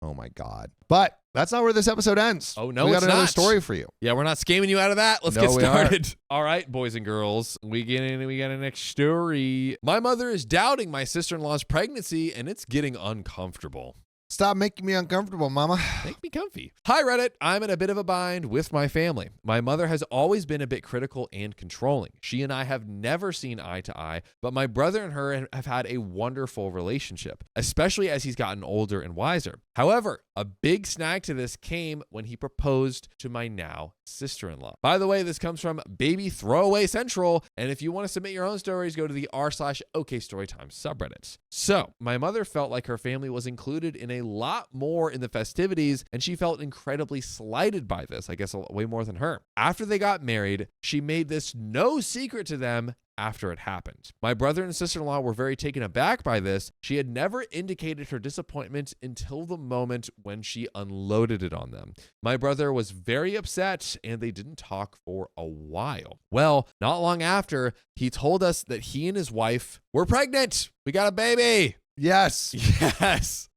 Oh my God. But that's not where this episode ends. Oh, no, we got it's another not. story for you. Yeah, we're not scamming you out of that. Let's get started. All right, boys and girls, we got a next story. My mother is doubting my sister-in-law's pregnancy, and it's getting uncomfortable. Stop making me uncomfortable, mama. Make me comfy. Hi, Reddit. I'm in a bit of a bind with my family. My mother has always been a bit critical and controlling. She and I have never seen eye to eye, but my brother and her have had a wonderful relationship, especially as he's gotten older and wiser. However, a big snag to this came when he proposed to my now sister-in-law. By the way, this comes from Baby Throwaway Central, and if you want to submit your own stories, go to the r/OK Storytime subreddit. So, my mother felt like her family was included in a lot more in the festivities, and she felt incredibly slighted by this, I guess way more than her. After they got married, she made this no secret to them after it happened. My brother and sister-in-law were very taken aback by this. She had never indicated her disappointment until the moment when she unloaded it on them. My brother was very upset and they didn't talk for a while. Well, not long after, he told us that he and his wife were pregnant. We got a baby. Yes. Yes.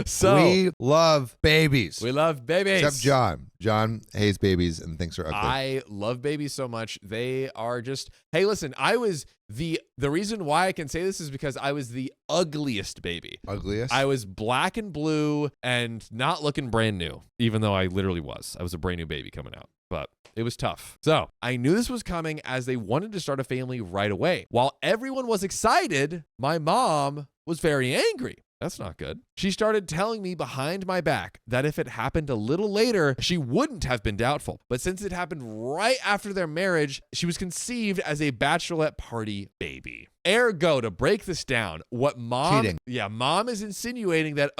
So we love babies. We love babies. Except John. John hates babies and thinks they're ugly. I love babies so much. They are just, hey, listen, I was the reason why I can say this is because I was the ugliest baby. Ugliest? I was black and blue and not looking brand new, even though I literally was. I was a brand new baby coming out. But it was tough. So I knew this was coming as they wanted to start a family right away. While everyone was excited, my mom was very angry. That's not good. She started telling me behind my back that if it happened a little later, she wouldn't have been doubtful. But since it happened right after their marriage, she was conceived as a bachelorette party baby. Ergo, to break this down, what mom... Cheating. Yeah, mom is insinuating that,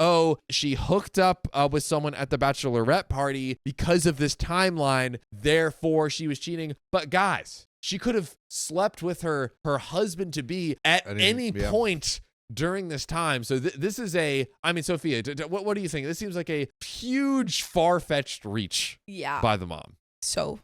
she hooked up with someone at the bachelorette party because of this timeline, therefore she was cheating. But guys, she could have slept with her husband-to-be at any point during this time. So this is Sophia, what do you think? This seems like a huge, far-fetched reach by the mom. So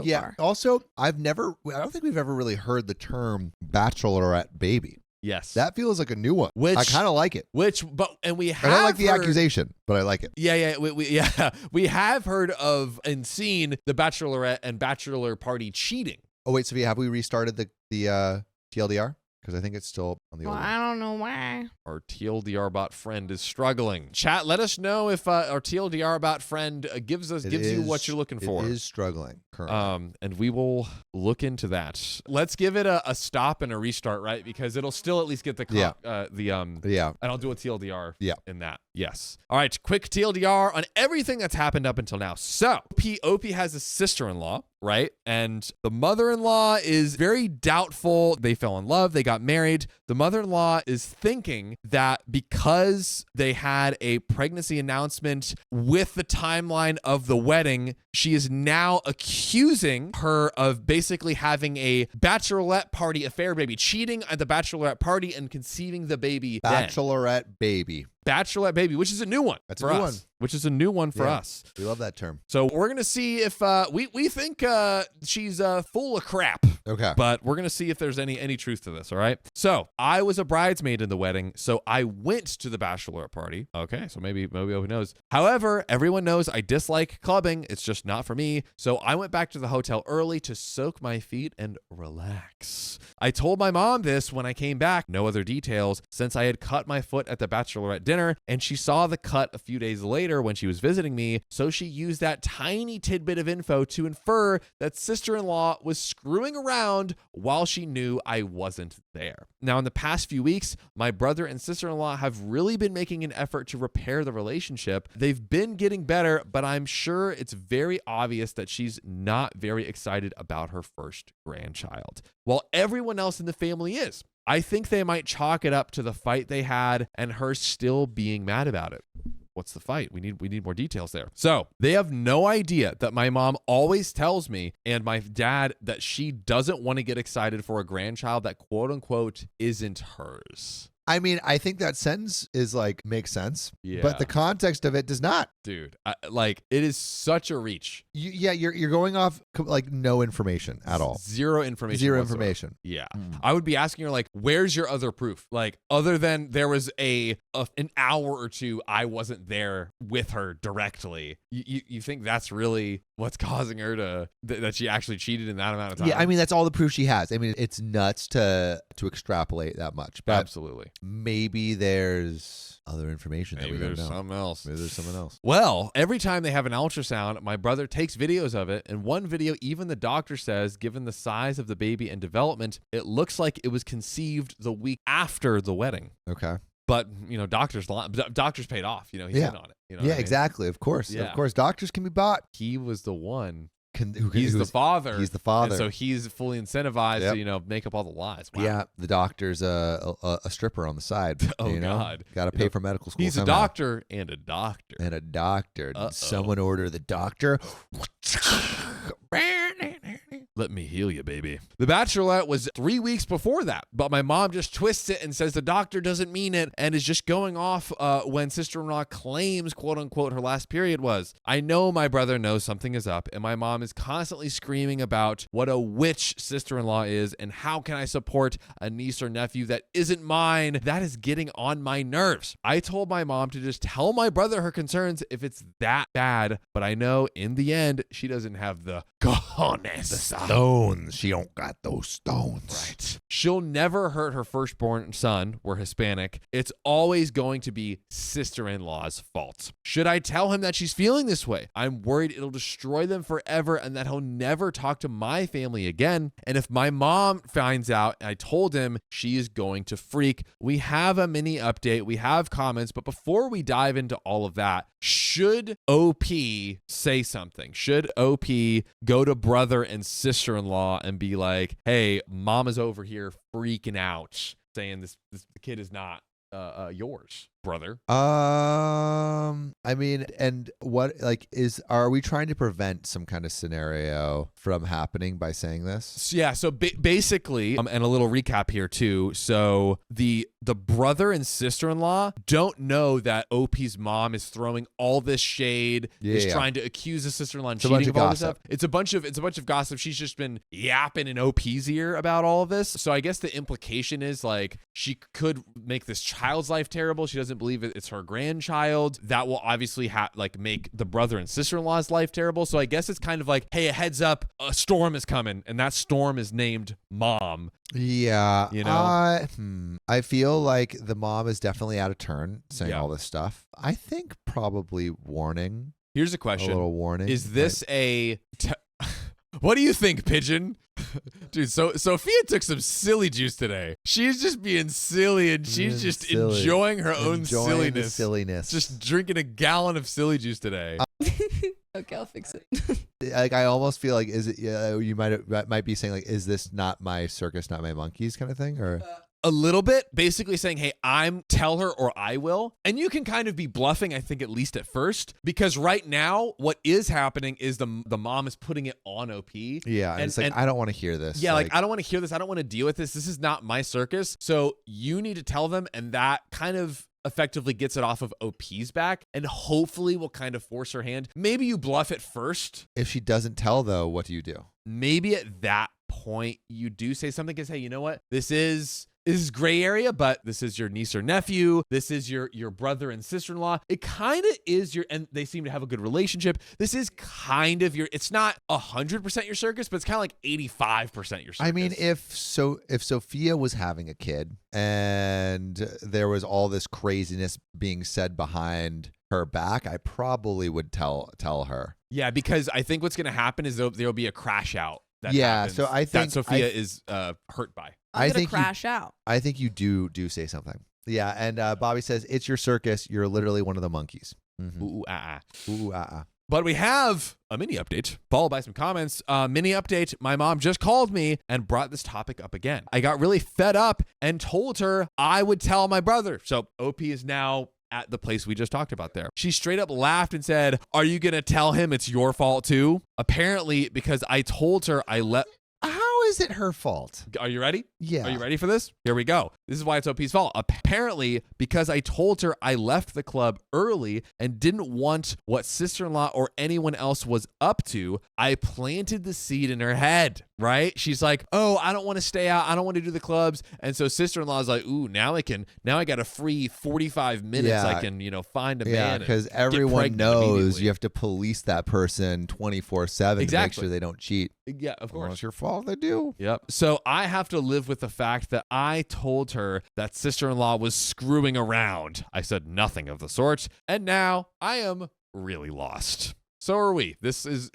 yeah. far. Also, I don't think we've ever really heard the term bachelorette baby. Yes. That feels like a new one. I kind of like it. We have. I don't like the accusation, but I like it. Yeah. We have heard of and seen the bachelorette and bachelor party cheating. Oh wait, Sophia, have we restarted the TLDR? Because I think it's still on the old one. I don't know why. Our TLDR bot friend is struggling. Chat, let us know if our TLDR bot friend gives you what you're looking for. It is struggling currently. And we will look into that. Let's give it a stop and a restart, right? Because it'll still at least get the and I'll do a TLDR in that. Yes. All right, quick TLDR on everything that's happened up until now. So, OP has a sister-in-law, right? And the mother-in-law is very doubtful. They fell in love. They got married. The mother-in-law is thinking that because they had a pregnancy announcement with the timeline of the wedding, she is now accusing her of basically having a bachelorette party affair baby, cheating at the bachelorette party and conceiving the baby Bachelorette baby. Bachelorette baby, which is a new one. That's a new one. Which is a new one for us. We love that term. So we're going to see if we think she's full of crap. Okay. But we're going to see if there's any truth to this, all right? So I was a bridesmaid in the wedding, so I went to the bachelorette party. Okay, so maybe who knows. However, everyone knows I dislike clubbing. It's just not for me. So I went back to the hotel early to soak my feet and relax. I told my mom this when I came back. No other details, since I had cut my foot at the bachelorette dinner, and she saw the cut a few days later when she was visiting me, so she used that tiny tidbit of info to infer that sister-in-law was screwing around while she knew I wasn't there. Now, in the past few weeks, my brother and sister-in-law have really been making an effort to repair the relationship. They've been getting better, but I'm sure it's very obvious that she's not very excited about her first grandchild, while everyone else in the family is. I think they might chalk it up to the fight they had and her still being mad about it. What's the fight? We need more details there. So they have no idea that my mom always tells me and my dad that she doesn't want to get excited for a grandchild that quote unquote isn't hers. I mean, I think that sentence is makes sense, yeah, but the context of it does not. Dude, it is such a reach. You're going off no information at all. Zero information. Zero whatsoever. Information. Yeah. I would be asking her where's your other proof? Other than there was an hour or two I wasn't there with her directly. You think that's really what's causing her that she actually cheated in that amount of time? Yeah, I mean, that's all the proof she has. I mean, it's nuts to extrapolate that much. But absolutely. Maybe there's other information that we don't know. Something else. Maybe there's something else. Well, every time they have an ultrasound, my brother takes videos of it. In one video, even the doctor says, given the size of the baby and development, it looks like it was conceived the week after the wedding. Okay. But, doctors paid off. He's in on it. Exactly. Of course. Yeah. Of course. Doctors can be bought. He was the one. He's the father. He's the father. And so he's fully incentivized to, make up all the lies. Wow. Yeah. The doctor's a stripper on the side. Oh, God. Got to pay for medical school. He's somehow. a doctor and a doctor. And a doctor. Uh-oh. Someone order the doctor. Let me heal you, baby. The Bachelorette was 3 weeks before that, but my mom just twists it and says the doctor doesn't mean it and is just going off when sister-in-law claims, quote unquote, her last period was. I know my brother knows something is up, and my mom is constantly screaming about what a witch sister-in-law is and how can I support a niece or nephew that isn't mine. That is getting on my nerves. I told my mom to just tell my brother her concerns if it's that bad, but I know in the end, she doesn't have the cojones. The stones. She don't got those stones. Right. She'll never hurt her firstborn son. We're Hispanic. It's always going to be sister-in-law's fault. Should I tell him that she's feeling this way? I'm worried it'll destroy them forever and that he'll never talk to my family again. And if my mom finds out and I told him, she is going to freak. We have a mini update. We have comments. But before we dive into all of that, should OP say something? Should OP go to brother and sister-in-law and be like, hey, mom is over here freaking out saying this kid is not yours? brother. I mean, and what are we trying to prevent some kind of scenario from happening by saying this? Yeah, so basically, and a little recap here too. So the brother and sister-in-law don't know that OP's mom is throwing all this shade, trying to accuse the sister-in-law and cheating of all this stuff. It's a bunch of gossip. She's just been yapping in OP's ear about all of this. So I guess the implication is like she could make this child's life terrible. She doesn't believe it's her grandchild. That will obviously make the brother and sister-in-law's life terrible. So I guess it's kind of like, hey, a heads up, a storm is coming, and that storm is named Mom. Yeah, you know, I feel like the mom is definitely out of turn saying all this stuff. I think probably warning. Here's a question: a little warning. Is this what do you think, Pigeon? Dude, so Sophia took some silly juice today. She's just being silly, and she's just enjoying her own silliness. Just drinking a gallon of silly juice today. Okay, I'll fix it. Like, I almost feel like, is it? You might be saying like, is this not my circus, not my monkeys, kind of thing, or a little bit, basically saying, hey, tell her or I will. And you can kind of be bluffing, I think, at least at first, because right now what is happening is the mom is putting it on OP. Yeah, and it's like, I don't want to hear this. Yeah, like I don't want to hear this. I don't want to deal with this. This is not my circus. So you need to tell them, and that kind of effectively gets it off of OP's back and hopefully will kind of force her hand. Maybe you bluff it first. If she doesn't tell, though, what do you do? Maybe at that point you do say something because, hey, you know what? This is gray area, but this is your niece or nephew. This is your brother and sister-in-law. It kind of is and they seem to have a good relationship. This is kind of it's not 100% your circus, but it's kind of like 85% your circus. I mean, if Sophia was having a kid and there was all this craziness being said behind her back, I probably would tell her. Yeah, because I think what's going to happen is there'll be a crash out. So I think that Sophia is hurt by. I think crash out. I think you do say something. Yeah, and Bobby says, it's your circus. You're literally one of the monkeys. Mm-hmm. Ooh, ah, ah. Ooh, ah, ah. But we have a mini update followed by some comments. Mini update. My mom just called me and brought this topic up again. I got really fed up and told her I would tell my brother. So OP is now at the place we just talked about there. She straight up laughed and said, are you going to tell him it's your fault too? Apparently, because I told her How is it her fault? Are you ready? Yeah. Are you ready for this? Here we go. This is why it's OP's fault. Apparently, because I told her I left the club early and didn't want what sister-in-law or anyone else was up to, I planted the seed in her head, right? She's like, oh, I don't want to stay out. I don't want to do the clubs. And so sister-in-law is like, ooh, now I got a free 45 minutes. Yeah. I can, find a man. Yeah, because everyone knows you have to police that person 24/7 to make sure they don't cheat. Yeah, of course. Well, it's your fault they do. Yep. So I have to live with the fact that I told her that sister-in-law was screwing around. I said nothing of the sort, and now I am really lost. So are we. This is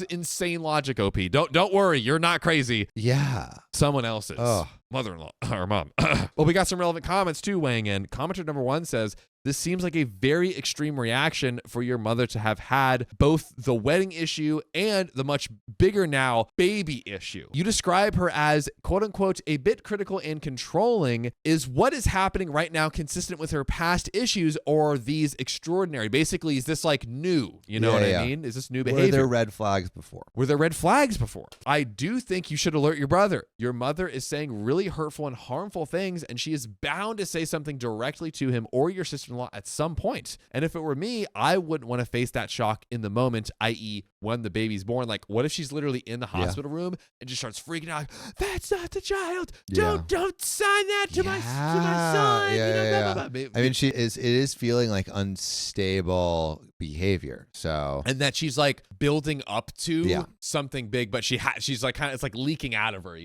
insane logic, OP. Don't worry, you're not crazy. Yeah. Someone else is. Oh. Mother-in-law or mom. Well, we got some relevant comments too weighing in. Commenter number 1 says, this seems like a very extreme reaction for your mother to have had both the wedding issue and the much bigger now baby issue. You describe her as, quote unquote, a bit critical and controlling. Is what is happening right now consistent with her past issues, or are these extraordinary? Basically, is this like new? You know what I mean? Is this new behavior? Were there red flags before? I do think you should alert your brother. Your mother is saying really hurtful and harmful things, and she is bound to say something directly to him or your sister-in-law at some point. And if it were me, I wouldn't want to face that shock in the moment, i.e. when the baby's born. Like, what if she's literally in the hospital room and just starts freaking out? That's not the child. Don't sign that to my son. Yeah. Blah, blah, blah. I mean, it is feeling like unstable behavior. So, and that she's like building up to something big, but she's like it's like leaking out of her.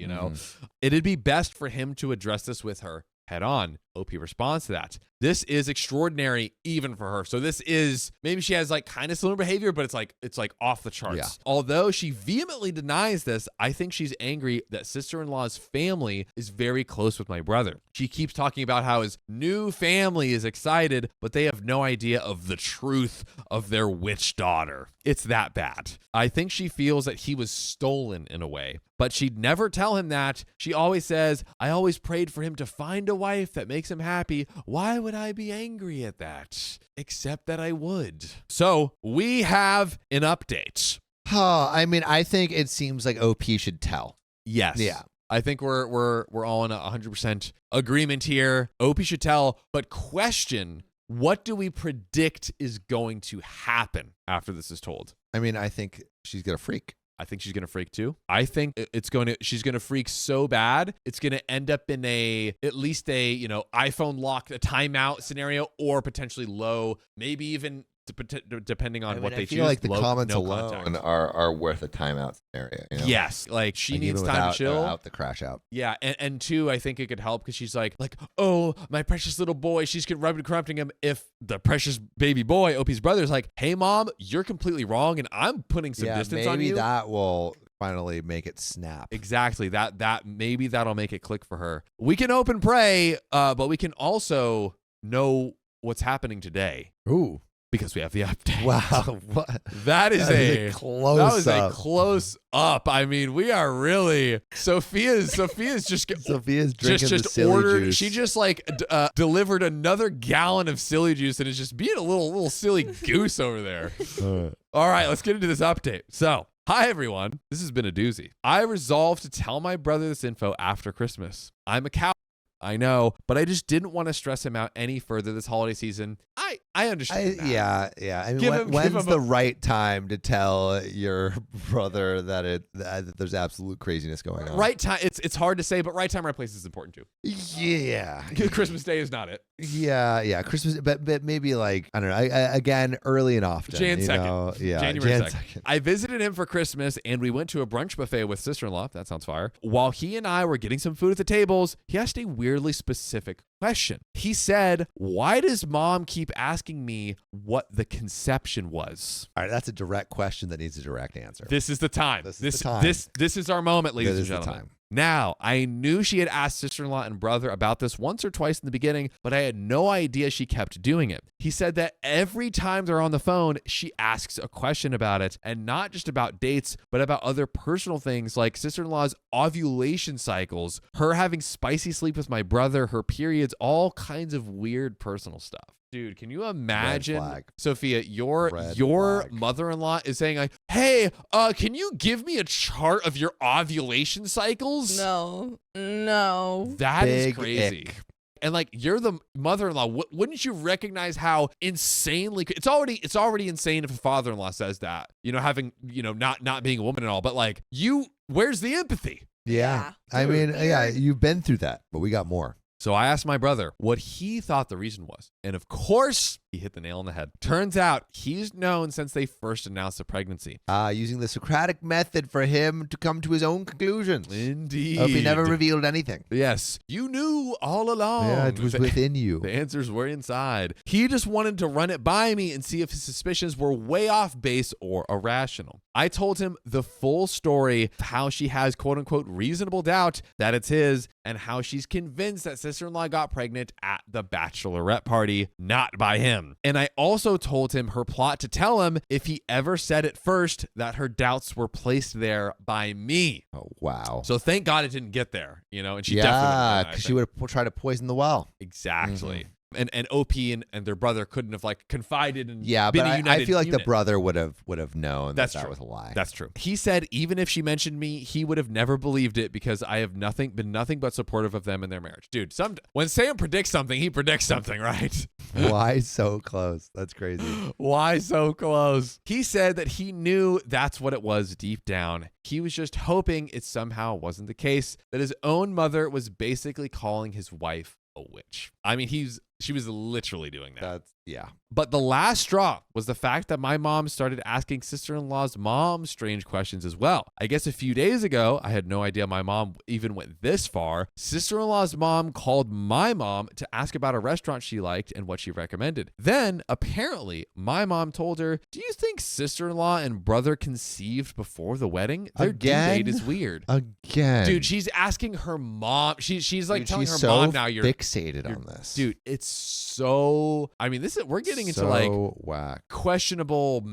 It'd be best for him to address this with her head on. OP responds to that. This is extraordinary even for her. So this is, maybe she has like kind of similar behavior, but it's like off the charts. Yeah. Although she vehemently denies this, I think she's angry that sister-in-law's family is very close with my brother. She keeps talking about how his new family is excited, but they have no idea of the truth of their witch daughter. It's that bad. I think she feels that he was stolen in a way, but she'd never tell him that. She always says, I always prayed for him to find a wife that makes makes him happy, why would I be angry at that? Except that I would. So we have an update. I mean, I think it seems like OP should tell. Yes. Yeah. I think we're all in 100% agreement here. OP should tell, but question, what do we predict is going to happen after this is told? I mean, I think she's going to freak. I think she's going to freak too. I think she's going to freak so bad, it's going to end up in at least a, iPhone lock, a timeout scenario, or potentially low, maybe even depending on what they choose. I feel like the low, comments no alone contact. are worth a timeout scenario. Yes, like she needs time to chill. Without the crash out. Yeah, and two, I think it could help because she's like, oh, my precious little boy. She's corrupting him. If the precious baby boy, OP's brother, is like, hey, mom, you're completely wrong, and I'm putting some distance on you. Maybe that will finally make it snap. Exactly. That maybe that'll make it click for her. We can hope and pray, but we can also know what's happening today. Ooh. Because we have the update. Wow. What? That was a close up. I mean, we are really Sophia's just drinking the silly juice. She just delivered another gallon of silly juice and is just being a little silly goose over there. All right, let's get into this update. So, hi everyone. This has been a doozy. I resolved to tell my brother this info after Christmas. I'm a coward, I know, but I just didn't want to stress him out any further this holiday season. I understand that. Yeah. I mean, when's the right time to tell your brother that there's absolute craziness going on? Right time. It's hard to say, but right time, right place is important too. Yeah. Christmas Day is not it. Yeah. Christmas, but maybe I don't know. Again, early and often. January 2nd. I visited him for Christmas, and we went to a brunch buffet with sister-in-law. That sounds fire. While he and I were getting some food at the tables, he asked a weirdly specific question. He said, why does mom keep asking me what the conception was? All right, that's a direct question that needs a direct answer. This is the time. This is our moment, ladies and gentlemen. Now, I knew she had asked sister-in-law and brother about this once or twice in the beginning, but I had no idea she kept doing it. He said that every time they're on the phone, she asks a question about it, and not just about dates, but about other personal things like sister-in-law's ovulation cycles, her having spicy sleep with my brother, her periods, all kinds of weird personal stuff. Dude, can you imagine, Sophia, your mother-in-law is saying like, hey, can you give me a chart of your ovulation cycles? No. That is crazy. And you're the mother-in-law. Wouldn't you recognize how insanely it's already insane if a father-in-law says that, having, not being a woman and all, but where's the empathy? Yeah. I mean, you've been through that, but we got more. So I asked my brother what he thought the reason was. And of course, he hit the nail on the head. Turns out he's known since they first announced the pregnancy. Using the Socratic method for him to come to his own conclusions. Indeed. Hope he never revealed anything. Yes. You knew all along. Yeah, it was within you. The answers were inside. He just wanted to run it by me and see if his suspicions were way off base or irrational. I told him the full story of how she has quote unquote reasonable doubt that it's his and how she's convinced that sister-in-law got pregnant at the bachelorette party, not by him. And I also told him her plot to tell him if he ever said it first that her doubts were placed there by me. Oh, wow. So thank God it didn't get there, and she definitely because she would have tried to poison the well. Exactly. Mm-hmm. And OP and their brother couldn't have confided and but been a united I feel like unit. The brother would have known that true. Was a lie. That's true. He said even if she mentioned me, he would have never believed it because I have been nothing but supportive of them in their marriage. Dude, when Sam predicts something, he predicts something, right? Why so close? That's crazy. Why so close? He said that he knew that's what it was deep down. He was just hoping it somehow wasn't the case, that his own mother was basically calling his wife a witch. I mean, she was literally doing that. But the last straw was the fact that my mom started asking sister-in-law's mom strange questions as well. I guess a few days ago, I had no idea my mom even went this far. Sister-in-law's mom called my mom to ask about a restaurant she liked and what she recommended. Then, apparently, my mom told her, do you think sister-in-law and brother conceived before the wedding? Their due date is weird. Again. Dude, she's asking her mom. She's telling her so mom now you're fixated on this. Dude, it's so, I mean, we're getting into whack. questionable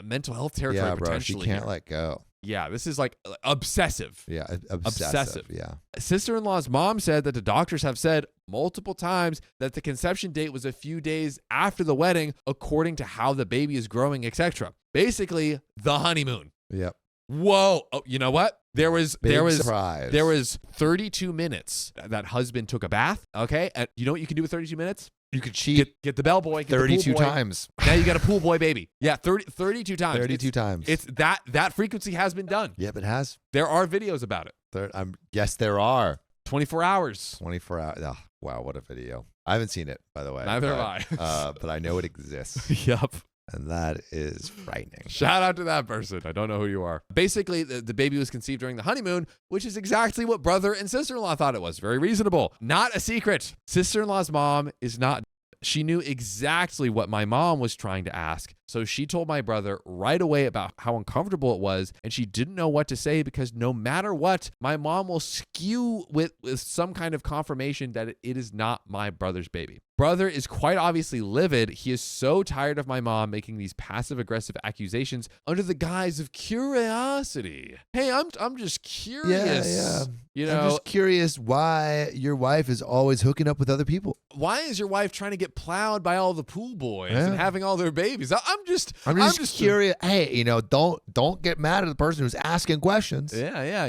mental health territory potentially. Bro, she can't let go. Yeah, this is like obsessive. Yeah, obsessive. Yeah. Sister-in-law's mom said that the doctors have said multiple times that the conception date was a few days after the wedding, according to how the baby is growing, etc. Basically, the honeymoon. Yep. Whoa. Oh, you know what? There was surprise. There was 32 minutes that husband took a bath. Okay. And you know what you can do with 32 minutes? You could cheat. Get the bellboy. 32 times. Now you got a pool boy baby. Yeah, 32 times. 32 times. It's that frequency has been done. Yep, it has. There are videos about it. Yes, there are. 24 hours. 24 hours. Oh, wow, what a video. I haven't seen it, by the way. Neither have I. But I know it exists. Yup. And that is frightening. Shout out to that person. I don't know who you are. Basically, the baby was conceived during the honeymoon, which is exactly what brother and sister-in-law thought it was. Very reasonable. Not a secret. Sister-in-law's mom is not. She knew exactly what my mom was trying to ask. So she told my brother right away about how uncomfortable it was, and she didn't know what to say because no matter what, my mom will skew with some kind of confirmation that it is not my brother's baby. Brother is quite obviously livid. He is so tired of my mom making these passive-aggressive accusations under the guise of curiosity. Hey, I'm just curious. Yeah. You know, I'm just curious why your wife is always hooking up with other people. Why is your wife trying to get plowed by all the pool boys and having all their babies? I'm just curious. Hey, don't get mad at the person who's asking questions. Yeah.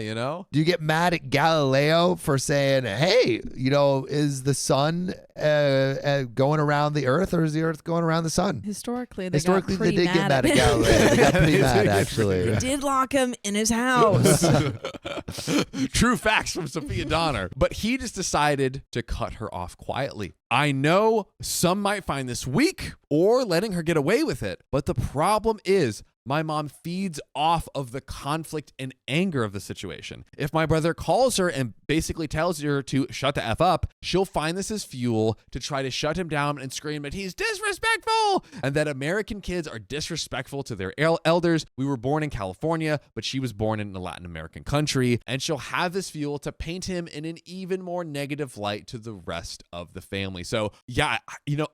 Do you get mad at Galileo for saying, hey, is the sun going around the earth or is the earth going around the sun? Historically, they did get mad at Galileo. They got pretty mad, actually. They did lock him in his house. True facts from Sophia Donner. But he just decided to cut her off quietly. I know some might find this weak or letting her get away with it, but the problem is my mom feeds off of the conflict and anger of the situation. If my brother calls her and basically tells her to shut the F up, she'll find this as fuel to try to shut him down and scream that he's disrespectful and that American kids are disrespectful to their elders. We were born in California, but she was born in a Latin American country, and she'll have this fuel to paint him in an even more negative light to the rest of the family. So yeah,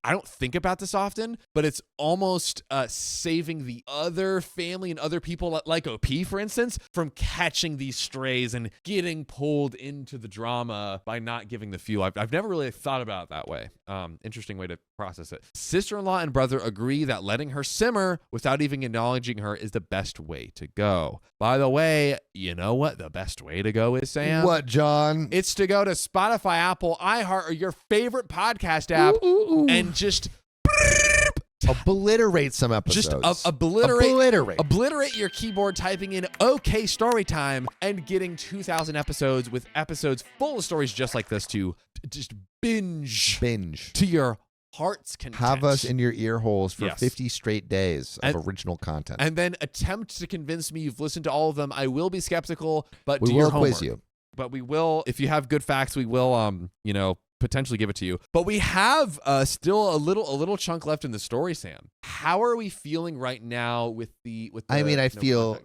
I don't think about this often, but it's almost saving the other family and other people like OP, for instance, from catching these strays and getting pulled into the drama by not giving the fuel. I've never really thought about it that way. Interesting way to process it. Sister-in-law and brother agree that letting her simmer without even acknowledging her is the best way to go. By the way, you know what the best way to go is, Sam? What, John? It's to go to Spotify, Apple, iHeart, or your favorite podcast app and just obliterate some episodes. Just obliterate your keyboard typing in OK Storytime and getting 2,000 episodes with episodes full of stories just like this to just binge to your heart's content. Have us in your ear holes for 50 straight days of original content. And then attempt to convince me you've listened to all of them. I will be skeptical, but we do your will homework. Quiz you. But we will, if you have good facts, we will, potentially give it to you. But we have still a little chunk left in the story, Sam. How are we feeling right now with the I feel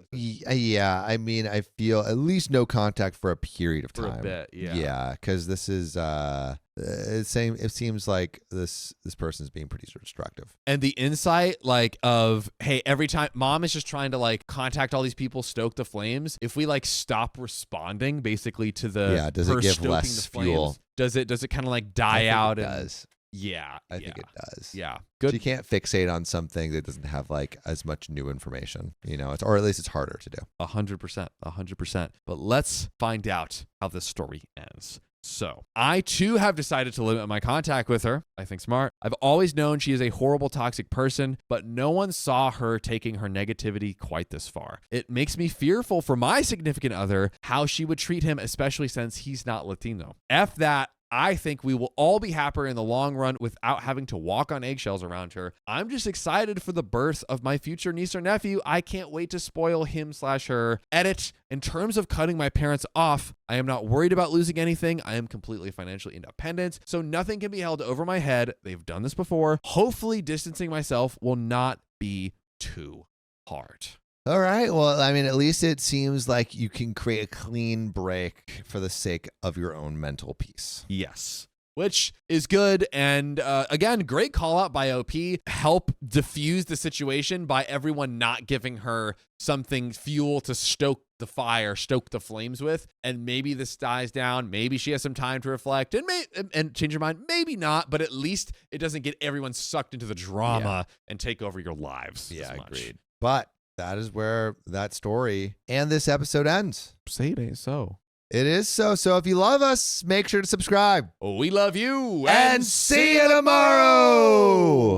at least no contact for a period of time. For a bit, yeah. Yeah, because this is it seems like this person's being pretty destructive. And the insight of, hey, every time mom is just trying to contact all these people, stoke the flames. If we stop responding basically to the does it give less fuel? Does it kind of die out? It does. Yeah, I think it does. Yeah, good. So you can't fixate on something that doesn't have as much new information, or at least it's harder to do. 100%. But let's find out how this story ends. So I too have decided to limit my contact with her. I think smart. I've always known she is a horrible, toxic person, but no one saw her taking her negativity quite this far. It makes me fearful for my significant other, how she would treat him, especially since he's not Latino. F that. I think we will all be happier in the long run without having to walk on eggshells around her. I'm just excited for the birth of my future niece or nephew. I can't wait to spoil him/her. Edit. In terms of cutting my parents off, I am not worried about losing anything. I am completely financially independent, so nothing can be held over my head. They've done this before. Hopefully, distancing myself will not be too hard. All right. Well, at least it seems like you can create a clean break for the sake of your own mental peace. Yes. which is good. And again, great call out by OP. Help diffuse the situation by everyone not giving her something, fuel to stoke the fire, stoke the flames with. And maybe this dies down. Maybe she has some time to reflect and change her mind. Maybe not, but at least it doesn't get everyone sucked into the drama and take over your lives. Yeah, agreed. But that is where that story and this episode ends. Say it ain't so. It is so. So if you love us, make sure to subscribe. We love you. And see you tomorrow.